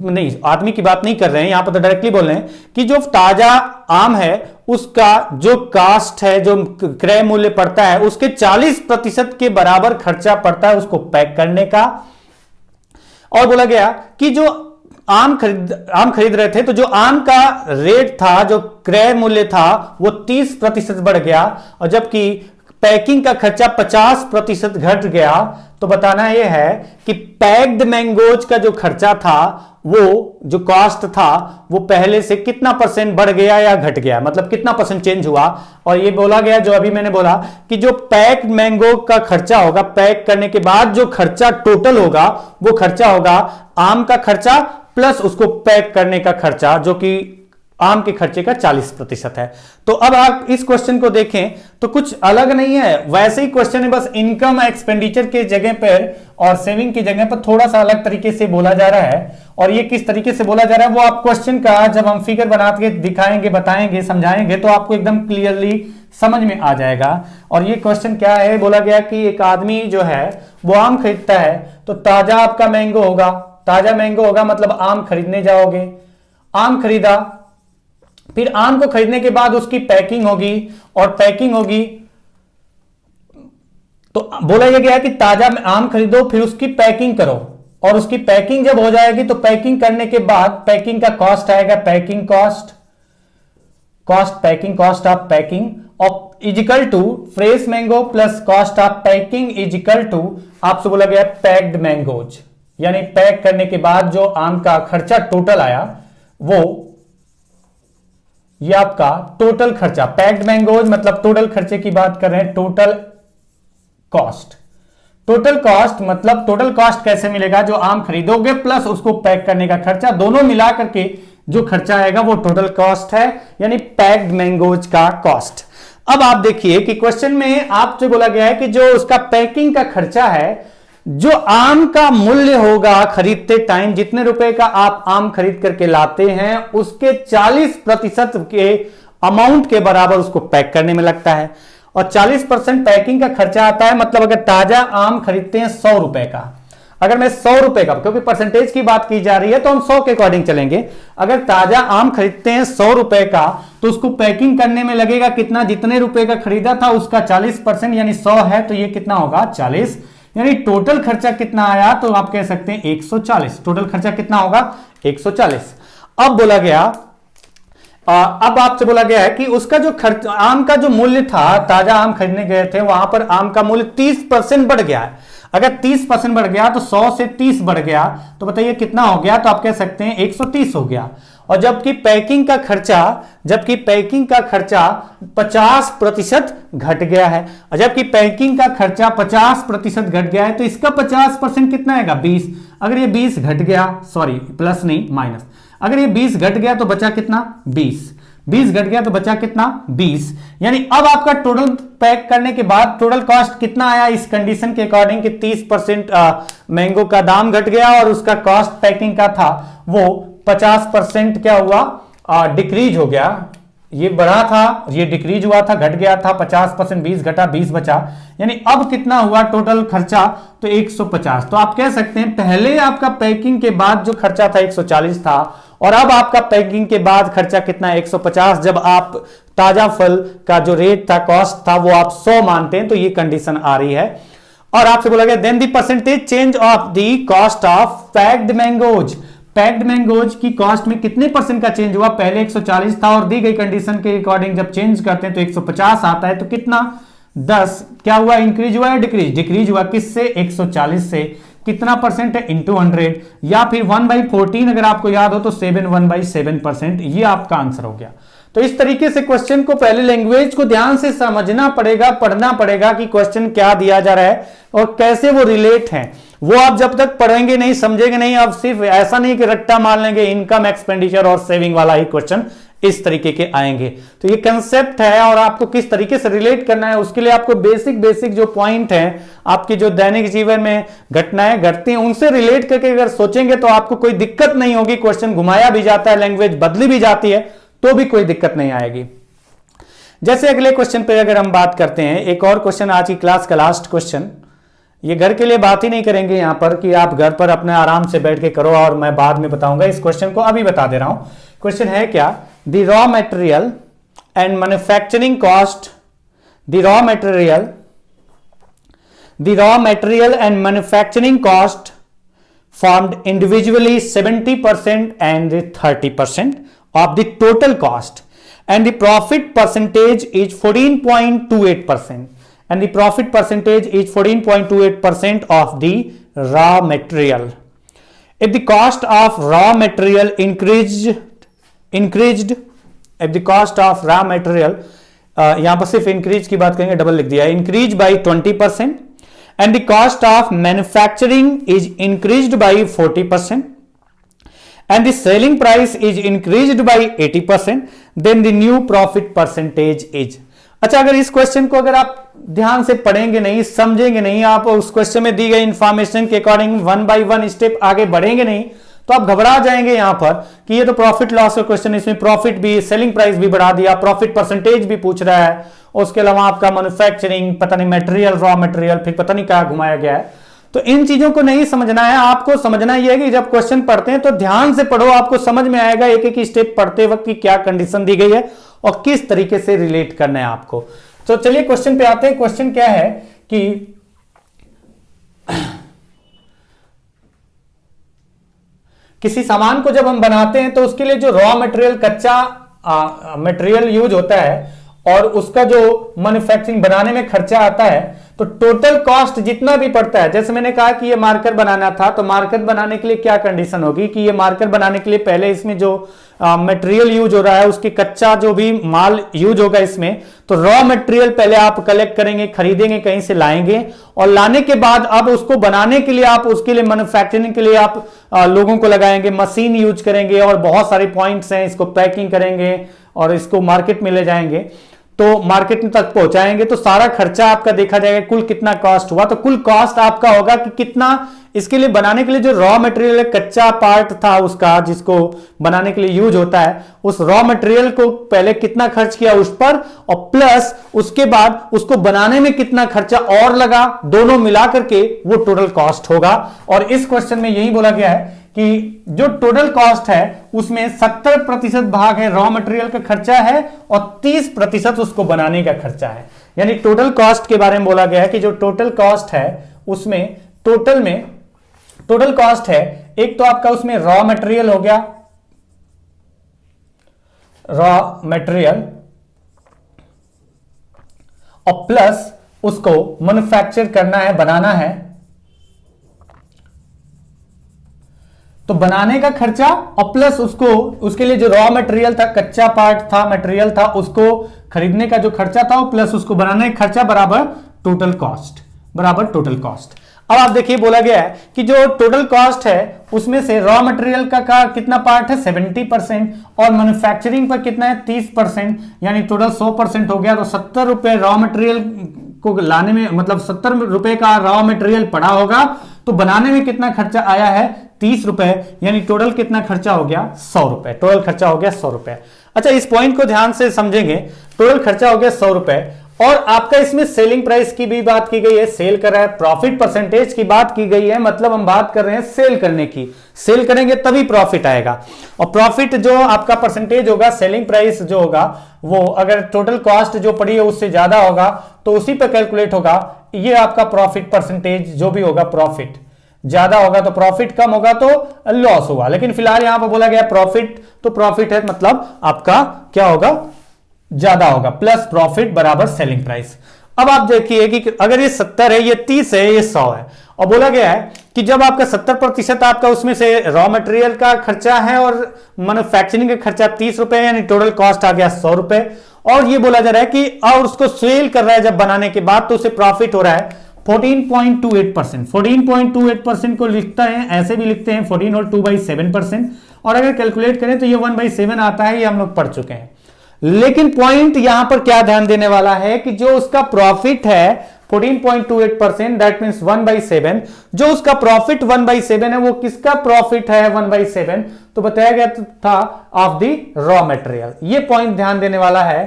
नहीं आदमी की बात नहीं कर रहे हैं यहां पर, तो डायरेक्टली बोल रहे हैं कि जो ताजा आम है उसका जो कास्ट है, जो क्रय मूल्य पड़ता है, उसके 40% के बराबर खर्चा पड़ता है उसको पैक करने का। और बोला गया कि जो आम खरीद रहे थे, तो जो आम का रेट था, जो क्रय मूल्य था, वो 30% बढ़ गया, और जबकि पैकिंग का खर्चा 50% घट गया। तो बताना यह है कि पैक्ड मैंगोज का जो खर्चा था, वो जो कॉस्ट था, वो पहले से कितना % बढ़ गया या घट गया, मतलब कितना % चेंज हुआ। और ये बोला गया, जो अभी मैंने बोला कि जो पैक्ड मैंगो का खर्चा होगा, पैक करने के बाद जो खर्चा टोटल होगा, वो खर्चा होगा आम का खर्चा प्लस उसको पैक करने का खर्चा, जो कि आम के खर्चे का 40% है। तो अब आप इस क्वेश्चन को देखें तो कुछ अलग नहीं है, वैसे ही क्वेश्चन है, बस इनकम एक्सपेंडिचर के जगह पर और सेविंग की जगह पर थोड़ा सा अलग तरीके से बोला जा रहा है। और ये किस तरीके से बोला जा रहा है वो आप क्वेश्चन का जब हम फिगर बना के दिखाएंगे, बताएंगे, समझाएंगे, तो आपको एकदम क्लियरली समझ में आ जाएगा। और ये क्वेश्चन क्या है, बोला गया कि एक आदमी जो है वो आम खरीदता है, तो ताजा आपका मैंगो होगा, ताजा मैंगो होगा मतलब आम खरीदने जाओगे, आम खरीदा, फिर आम को खरीदने के बाद उसकी पैकिंग होगी, और पैकिंग होगी तो बोला यह गया कि ताजा आम खरीदो फिर उसकी पैकिंग करो, और उसकी पैकिंग जब हो जाएगी तो पैकिंग करने के बाद पैकिंग का कॉस्ट आएगा, packing cost, packing cost of packing और equal to fresh mango plus cost of packing equal to आपसे बोला गया पैक्ड मैंगोज, यानी पैक करने के बाद जो आम का खर्चा टोटल आया वो ये आपका टोटल खर्चा, पैक्ड मैंगोज मतलब टोटल खर्चे की बात कर रहे हैं, टोटल कॉस्ट। टोटल कॉस्ट मतलब टोटल कॉस्ट कैसे मिलेगा, जो आम खरीदोगे प्लस उसको पैक करने का खर्चा, दोनों मिला करके जो खर्चा आएगा वो टोटल कॉस्ट है, यानी पैक्ड मैंगोज का कॉस्ट। अब आप देखिए कि क्वेश्चन में आपसे बोला गया है कि जो उसका पैकिंग का खर्चा है, जो आम का मूल्य होगा खरीदते टाइम, जितने रुपए का आप आम खरीद करके लाते हैं उसके 40% के अमाउंट के बराबर उसको पैक करने में लगता है, और 40% पैकिंग का खर्चा आता है। मतलब अगर ताजा आम खरीदते हैं 100 रुपए का, अगर मैं 100 रुपए का, क्योंकि परसेंटेज की बात की जा रही है तो हम 100 के अकॉर्डिंग चलेंगे, अगर ताजा आम खरीदते हैं 100 रुपए का तो उसको पैकिंग करने में लगेगा कितना, जितने रुपए का खरीदा था उसका 40% यानी 100 है तो ये कितना होगा 40, यानी टोटल खर्चा कितना आया, तो आप कह सकते हैं 140। टोटल खर्चा कितना होगा 140। अब बोला गया, अब आपसे बोला गया है कि उसका जो खर्च, आम का जो मूल्य था, ताजा आम खरीदने गए थे वहां पर आम का मूल्य 30% बढ़ गया है। अगर 30% बढ़ गया तो 100 से 30 बढ़ गया, तो बताइए कितना हो गया, तो आप कह सकते हैं 130 हो गया। और जबकि पैकिंग का खर्चा 50% घट गया है, और जबकि पैकिंग का खर्चा 50% घट गया है, तो इसका 50% कितना आएगा 20। अगर ये 20 घट गया, सॉरी प्लस नहीं माइनस, अगर ये 20 घट गया तो बचा कितना 20 घट गया तो बचा कितना 20, यानी अब आपका टोटल पैक करने के बाद टोटल कॉस्ट कितना आया इस कंडीशन के अकॉर्डिंग कि 30% मैंगो का दाम घट गया और उसका कॉस्ट पैकिंग का था वो 50% क्या हुआ, डिक्रीज हो गया। ये बढ़ा था, ये डिक्रीज हुआ था, घट गया था 50%, 20 घटा 20 बचा, यानी अब कितना हुआ टोटल खर्चा, तो 150। तो आप कह सकते हैं पहले आपका पैकिंग के बाद जो खर्चा था 140 था, और अब आपका पैकिंग के बाद खर्चा कितना 150। जब आप ताजा फल का जो रेट था, कॉस्ट था, वो आप 100 मानते हैं, तो ये कंडीशन आ रही है। और आपसे बोला गया then the percentage change of the cost of packed mangoes, packed mangoes की कॉस्ट में कितने परसेंट का चेंज हुआ? पहले 140 था और दी गई कंडीशन के अकॉर्डिंग जब चेंज करते हैं तो 150 आता है, तो कितना 10 क्या हुआ, इंक्रीज हुआ या डिक्रीज? डिक्रीज हुआ। किससे? 140 से। कितना परसेंट है? इंटू 100, या फिर 1/14 अगर आपको याद हो तो 7 1/7%। ये आपका आंसर हो गया। तो इस तरीके से क्वेश्चन को पहले लैंग्वेज को ध्यान से समझना पड़ेगा, पढ़ना पड़ेगा कि क्वेश्चन क्या दिया जा रहा है और कैसे वो रिलेट है। वो आप जब तक पढ़ेंगे नहीं, समझेंगे नहीं, आप सिर्फ ऐसा नहीं कि रट्टा मार लेंगे इनकम एक्सपेंडिचर और सेविंग वाला ही क्वेश्चन इस तरीके के आएंगे। तो ये कंसेप्ट है और आपको किस तरीके से रिलेट करना है उसके लिए आपको बेसिक जो पॉइंट है आपके जो दैनिक जीवन में घटनाएं घटती हैं उनसे रिलेट करके अगर सोचेंगे तो आपको कोई दिक्कत नहीं होगी। क्वेश्चन घुमाया भी जाता है, लैंग्वेज बदली भी जाती है तो भी कोई दिक्कत नहीं आएगी। जैसे अगले क्वेश्चन पे अगर हम बात करते हैं, एक और क्वेश्चन आज की क्लास का लास्ट क्वेश्चन, ये घर के लिए बात ही नहीं करेंगे यहां पर कि आप घर पर अपने आराम से बैठ के करो और मैं बाद में बताऊंगा, इस क्वेश्चन को अभी बता दे रहा हूं। क्वेश्चन है क्या? The raw material and manufacturing cost, the raw material and manufacturing cost formed individually 70% and 30% of the total cost, and the profit percentage is 14.28%, and the profit percentage is 14.28% of the raw material. If the cost of raw material increased, if the cost of raw material यहां पर सिर्फ increase की बात करेंगे, double लिख दिया, increase by 20%, and the cost of manufacturing is increased by 40%, and the selling price is increased by 80%, then the new profit percentage is। अच्छा, अगर इस क्वेश्चन को अगर आप ध्यान से पढ़ेंगे नहीं, समझेंगे नहीं, आप उस क्वेश्चन में दी गई इंफॉर्मेशन के अकॉर्डिंग 1 by 1 स्टेप आगे बढ़ेंगे नहीं तो आप घबरा जाएंगे यहां पर कि ये तो प्रॉफिट लॉस का क्वेश्चन, इसमें प्रॉफिट भी, सेलिंग प्राइस भी बढ़ा दिया, प्रॉफिट परसेंटेज भी पूछ रहा है, उसके अलावा आपका मैन्युफैक्चरिंग, पता नहीं मटेरियल, रॉ मटेरियल, फिर पता नहीं क्या घुमाया गया है। तो इन चीजों को नहीं समझना है, आपको समझना यह है कि जब क्वेश्चन पढ़ते हैं तो ध्यान से पढ़ो, आपको समझ में आएगा एक एक स्टेप पढ़ते वक्त की क्या कंडीशन दी गई है और किस तरीके से रिलेट करना है आपको। तो चलिए क्वेश्चन पे आते हैं। क्वेश्चन क्या है कि किसी सामान को जब हम बनाते हैं तो उसके लिए जो रॉ मटेरियल, कच्चा मटेरियल यूज होता है और उसका जो मैन्युफैक्चरिंग बनाने में खर्चा आता है, तो टोटल कॉस्ट जितना भी पड़ता है, जैसे मैंने कहा कि ये मार्कर बनाना था तो मार्कर बनाने के लिए क्या कंडीशन होगी कि ये मार्कर बनाने के लिए पहले इसमें जो मटेरियल यूज हो रहा है उसके कच्चा जो भी माल यूज होगा इसमें, तो रॉ मटेरियल पहले आप कलेक्ट करेंगे, खरीदेंगे, कहीं से लाएंगे और लाने के बाद अब उसको बनाने के लिए आप उसके लिए मैन्युफैक्चरिंग के लिए आप लोगों को लगाएंगे, मशीन यूज करेंगे और बहुत सारे पॉइंट्स हैं, इसको पैकिंग करेंगे और इसको मार्केट में ले जाएंगे, तो मार्केट में तक पहुंचाएंगे, तो सारा खर्चा आपका देखा जाएगा कुल कितना कॉस्ट हुआ। तो कुल कॉस्ट आपका होगा कि कितना इसके लिए बनाने के लिए जो रॉ मटेरियल है, कच्चा पार्ट था उसका जिसको बनाने के लिए यूज होता है, उस रॉ मटेरियल को पहले कितना खर्च किया उस पर और प्लस उसके बाद उसको बनाने में कितना खर्चा और लगा, दोनों मिलाकर के वो टोटल कॉस्ट होगा। और इस क्वेश्चन में यही बोला गया है कि जो टोटल कॉस्ट है उसमें 70% भाग है रॉ मटेरियल का खर्चा है और 30% उसको बनाने का खर्चा है। यानी टोटल कॉस्ट के बारे में बोला गया है कि जो टोटल कॉस्ट है उसमें टोटल कॉस्ट है, एक तो आपका उसमें रॉ मटेरियल हो गया, रॉ मटेरियल, और प्लस उसको मैन्युफैक्चर करना है, बनाना है, तो बनाने का खर्चा और प्लस उसको उसके लिए जो रॉ मटेरियल था, कच्चा पार्ट था, मटेरियल था, उसको खरीदने का जो खर्चा था प्लस उसको बनाने का खर्चा बराबर टोटल कॉस्ट। अब आप देखिए बोला गया है कि जो टोटल कॉस्ट है उसमें से रॉ मटेरियल का कितना पार्ट है 70% और मैन्युफैक्चरिंग पर कितना है 30%, यानी टोटल 100% हो गया। तो 70 रुपए रॉ मटेरियल को लाने में, मतलब 70 रुपए का रॉ मटेरियल पड़ा होगा तो बनाने में कितना खर्चा आया है 30 रुपए, यानी टोटल कितना खर्चा हो गया 100 रुपए, टोटल खर्चा हो गया 100 रुपए। अच्छा, इस पॉइंट को ध्यान से समझेंगे, टोटल खर्चा हो गया 100 रुपए और आपका इसमें सेलिंग प्राइस की भी बात की गई है, सेल कर रहा है, प्रॉफिट परसेंटेज की बात की गई है, मतलब हम बात कर रहे हैं सेल करने की, सेल करेंगे तभी प्रॉफिट आएगा और प्रॉफिट जो आपका परसेंटेज होगा, सेलिंग प्राइस जो होगा वो अगर टोटल कॉस्ट जो पड़ी है उससे ज्यादा होगा तो उसी पर कैलकुलेट होगा, ये आपका प्रॉफिट परसेंटेज जो भी होगा प्रॉफिट ज्यादा होगा तो प्रॉफिट, कम होगा तो लॉस होगा। लेकिन फिलहाल यहां पर बोला गया प्रॉफिट, तो प्रॉफिट है मतलब आपका क्या होगा, ज्यादा होगा, प्लस प्रॉफिट बराबर सेलिंग प्राइस। अब आप देखिए कि अगर ये 70 है, ये 30 है, ये 100 है, और बोला गया है कि जब आपका 70% आपका उसमें से रॉ मटेरियल का खर्चा है और मैन्युफैक्चरिंग का खर्चा 30 रुपए, यानी टोटल कॉस्ट आ गया 100 रुपए, और ये बोला जा रहा है कि और उसको सेल कर रहा है जब बनाने के बाद, तो उसे प्रॉफिट हो रहा है 14.28%। 14.28% को लिखता है, ऐसे भी लिखते हैं 14 और 2/7%, और अगर कैलकुलेट करें तो ये 1/7 आता है, ये हम लोग पढ़ चुके हैं। लेकिन पॉइंट यहां पर क्या ध्यान देने वाला है कि जो उसका प्रॉफिट है 14.28%, दैट मींस 1/7, जो उसका प्रॉफिट 1/7 है, वो किसका प्रॉफिट है 1/7, तो बताया गया था ऑफ द रॉ मटेरियल। ये पॉइंट ध्यान देने वाला है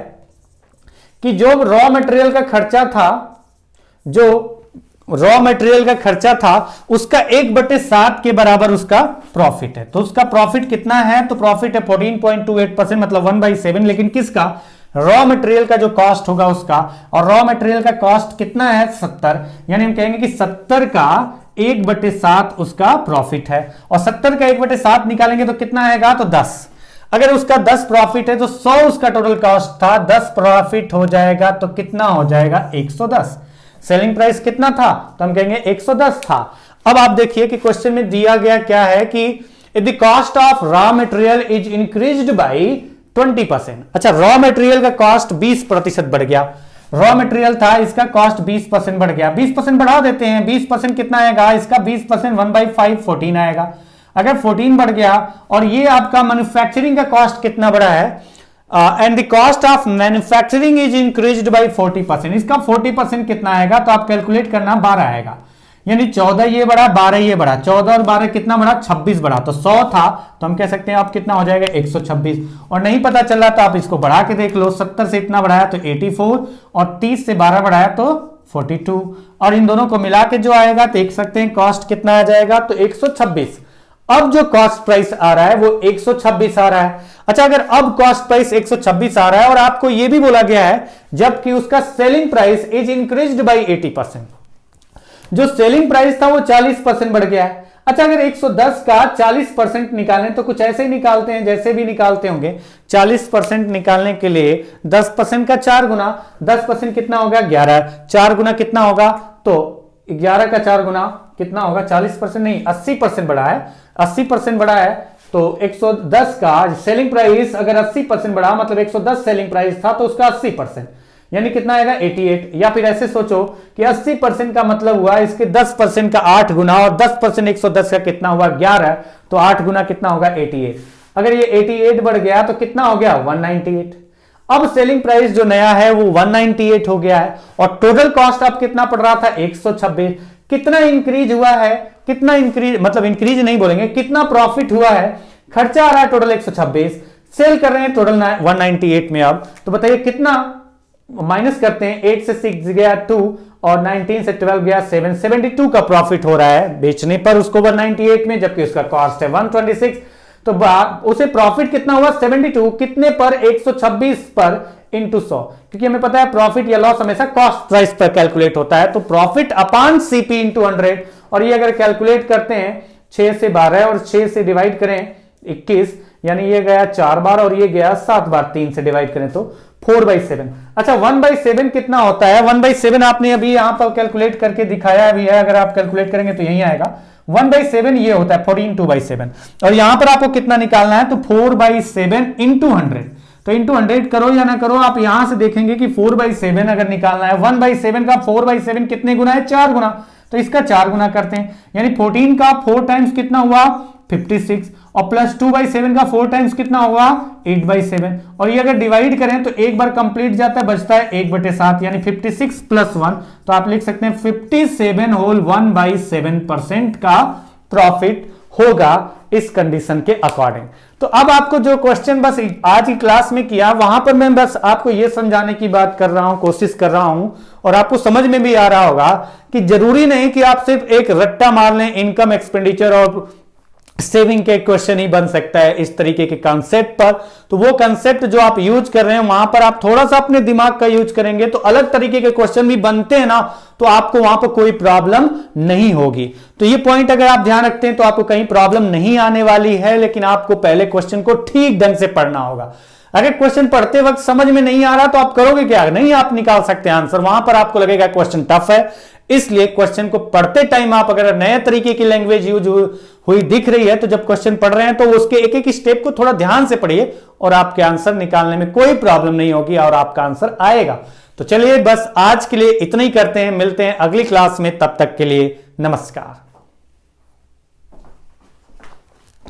कि जो रॉ मटेरियल का खर्चा था, जो रॉ मटेरियल का खर्चा था उसका 1/7 के बराबर उसका प्रॉफिट है। तो उसका प्रॉफिट कितना है, तो प्रॉफिट है 14.28%, मतलब 1/7, लेकिन किसका, रॉ मटेरियल का जो कॉस्ट होगा उसका, और रॉ मटेरियल का कॉस्ट कितना है 70, यानी हम कहेंगे कि 70 का 1/7 उसका प्रॉफिट है, और 70 का 1/7 निकालेंगे तो कितना आएगा, तो 10। अगर उसका 10 प्रॉफिट है तो 100 उसका टोटल कॉस्ट था, 10 प्रॉफिट हो जाएगा तो कितना हो जाएगा 110। सेलिंग प्राइस कितना था, तो हम कहेंगे 110 था। अब आप देखिए कि क्वेश्चन में दिया गया क्या है कि if the cost of raw material is increased by 20%। अच्छा, रॉ मटेरियल का कॉस्ट 20% बढ़ गया, रॉ मटेरियल था इसका कॉस्ट 20% बढ़ गया, 20% बढ़ा देते हैं, 20% कितना आएगा इसका, 20% 1/5 14 आएगा। अगर 14 बढ़ गया, और ये आपका मैन्युफैक्चरिंग का कॉस्ट कितना बढ़ा है, and the cost of manufacturing is increased bye 40%, इसका 40% कितना आएगा, तो आप कैलकुलेट करना 12 आएगा, यानी 14 ये बढ़ा, 12 ये बढ़ा, 14 और 12 कितना बढ़ा, 26 बढ़ा। तो 100 था तो हम कह सकते हैं आप कितना हो जाएगा 126, और नहीं पता चल रहा तो आप इसको बढ़ा के देख लो, 70 से इतना बढ़ाया तो 84, और 30 से 12 बढ़ाया तो 42, और इन दोनों को मिला के जो आएगा देख सकते हैं कॉस्ट कितना आ जाएगा, तो 126। अब जो कॉस्ट प्राइस आ रहा है वो 126 आ रहा है। अच्छा, अगर अब कॉस्ट प्राइस 126 आ रहा है और आपको यह भी बोला गया है जबकि उसका selling price is increased bye 80%, जो सेलिंग प्राइस था वो 40% बढ़ गया है। अच्छा, अगर 110 का 40% निकालें तो कुछ ऐसे ही निकालते हैं जैसे भी निकालते होंगे। 40% निकालने के लिए 10% का 4 गुना, 10% कितना होगा 11, 4 गुना कितना होगा, तो 11 का 4 गुना कितना होगा, 40% नहीं 80% बढ़ा है, 80% बढ़ा है, तो 110 का सेलिंग प्राइस अगर 80% बढ़ा, मतलब 110 सेलिंग प्राइस था तो उसका 80%, यानी कितना आएगा 88। या फिर ऐसे सोचो कि 80% का मतलब हुआ इसके 10% का 8 गुना, और 10% 110 का कितना हुआ 11, तो 8 गुना कितना होगा 88। अगर ये 88 बढ़ गया तो कितना हो गया 198। अब सेलिंग प्राइस जो नया है वो 198 हो गया है, और टोटल कॉस्ट अब कितना पड़ रहा था 126। कितना इंक्रीज हुआ है, कितना इंक्रीज, मतलब इंक्रीज नहीं बोलेंगे, कितना प्रॉफिट हुआ है, खर्चा आ रहा है टोटल 126, सेल कर रहे हैं टोटल 198 में। अब तो बताइए कितना, माइनस करते हैं, 8 से 6 गया 2, और 19 से 12 गया 7, 72 का प्रॉफिट हो रहा है बेचने पर उसको 198 में, जबकि उसका कॉस्ट है 126। तो उसे प्रॉफिट कितना हुआ 72, कितने पर 126 पर इंटू 100, क्योंकि हमें पता है प्रॉफिट या लॉस हमेशा कॉस्ट प्राइस पर कैलकुलेट होता है, तो प्रॉफिट अपॉन सीपी इंटू 100। और ये अगर कैलकुलेट करते हैं 6 से 12 और 6 से डिवाइड करें 21, यानी ये गया 4 बार और ये गया 7 बार, 3 से डिवाइड करें तो 4/7। अच्छा, 1/7 कितना होता है, 1/7 आपने अभी यहां पर कैलकुलेट करके दिखाया भी है, अगर आप कैलकुलेट करेंगे तो यही आएगा 1/7, ये होता है 14 2/7। और यहां पर आपको कितना निकालना है, तो 4/7 इंटू 100, तो इंटू 100 करो या ना करो, आप यहां से देखेंगे कि 4/7 अगर निकालना है, 1/7 का 4/7 कितने गुना है 4 गुना, तो इसका 4 गुना करते हैं, यानी 14 का 4 टाइम्स कितना हुआ 56, और प्लस 2/7 का 4 टाइम्स कितना हुआ 8/7, और ये अगर डिवाइड करें तो एक बार कंप्लीट जाता है, बचता है 1/7, यानी 56 + 1, तो आप लिख सकते हैं 57 होल 1/7% का प्रॉफिट होगा इस कंडीशन के अकॉर्डिंग। तो अब आपको जो क्वेश्चन बस आज की क्लास में किया, वहां पर मैं बस आपको यह समझाने की बात कर रहा हूं, कोशिश कर रहा हूं, और आपको समझ में भी आ रहा होगा कि जरूरी नहीं कि आप सिर्फ एक रट्टा मार लें इनकम एक्सपेंडिचर और सेविंग के क्वेश्चन ही बन सकता है इस तरीके के कॉन्सेप्ट पर। तो वो कॉन्सेप्ट जो आप यूज कर रहे हैं वहां पर आप थोड़ा सा अपने दिमाग का यूज करेंगे तो अलग तरीके के क्वेश्चन भी बनते हैं ना, तो आपको वहां पर कोई प्रॉब्लम नहीं होगी। तो ये पॉइंट अगर आप ध्यान रखते हैं तो आपको कहीं प्रॉब्लम नहीं आने वाली है, लेकिन आपको पहले क्वेश्चन को ठीक ढंग से पढ़ना होगा। अगर क्वेश्चन पढ़ते वक्त समझ में नहीं आ रहा तो आप करोगे क्या? नहीं आप निकाल सकते आंसर, वहां पर आपको लगेगा क्वेश्चन टफ है। इसलिए क्वेश्चन को पढ़ते टाइम आप अगर नए तरीके की लैंग्वेज यूज हुई दिख रही है तो जब क्वेश्चन पढ़ रहे हैं तो उसके एक एक स्टेप को थोड़ा ध्यान से पढ़िए और आपके आंसर निकालने में कोई प्रॉब्लम नहीं होगी और आपका आंसर आएगा। तो चलिए बस आज के लिए इतना ही करते हैं, मिलते हैं अगली क्लास में, तब तक के लिए नमस्कार।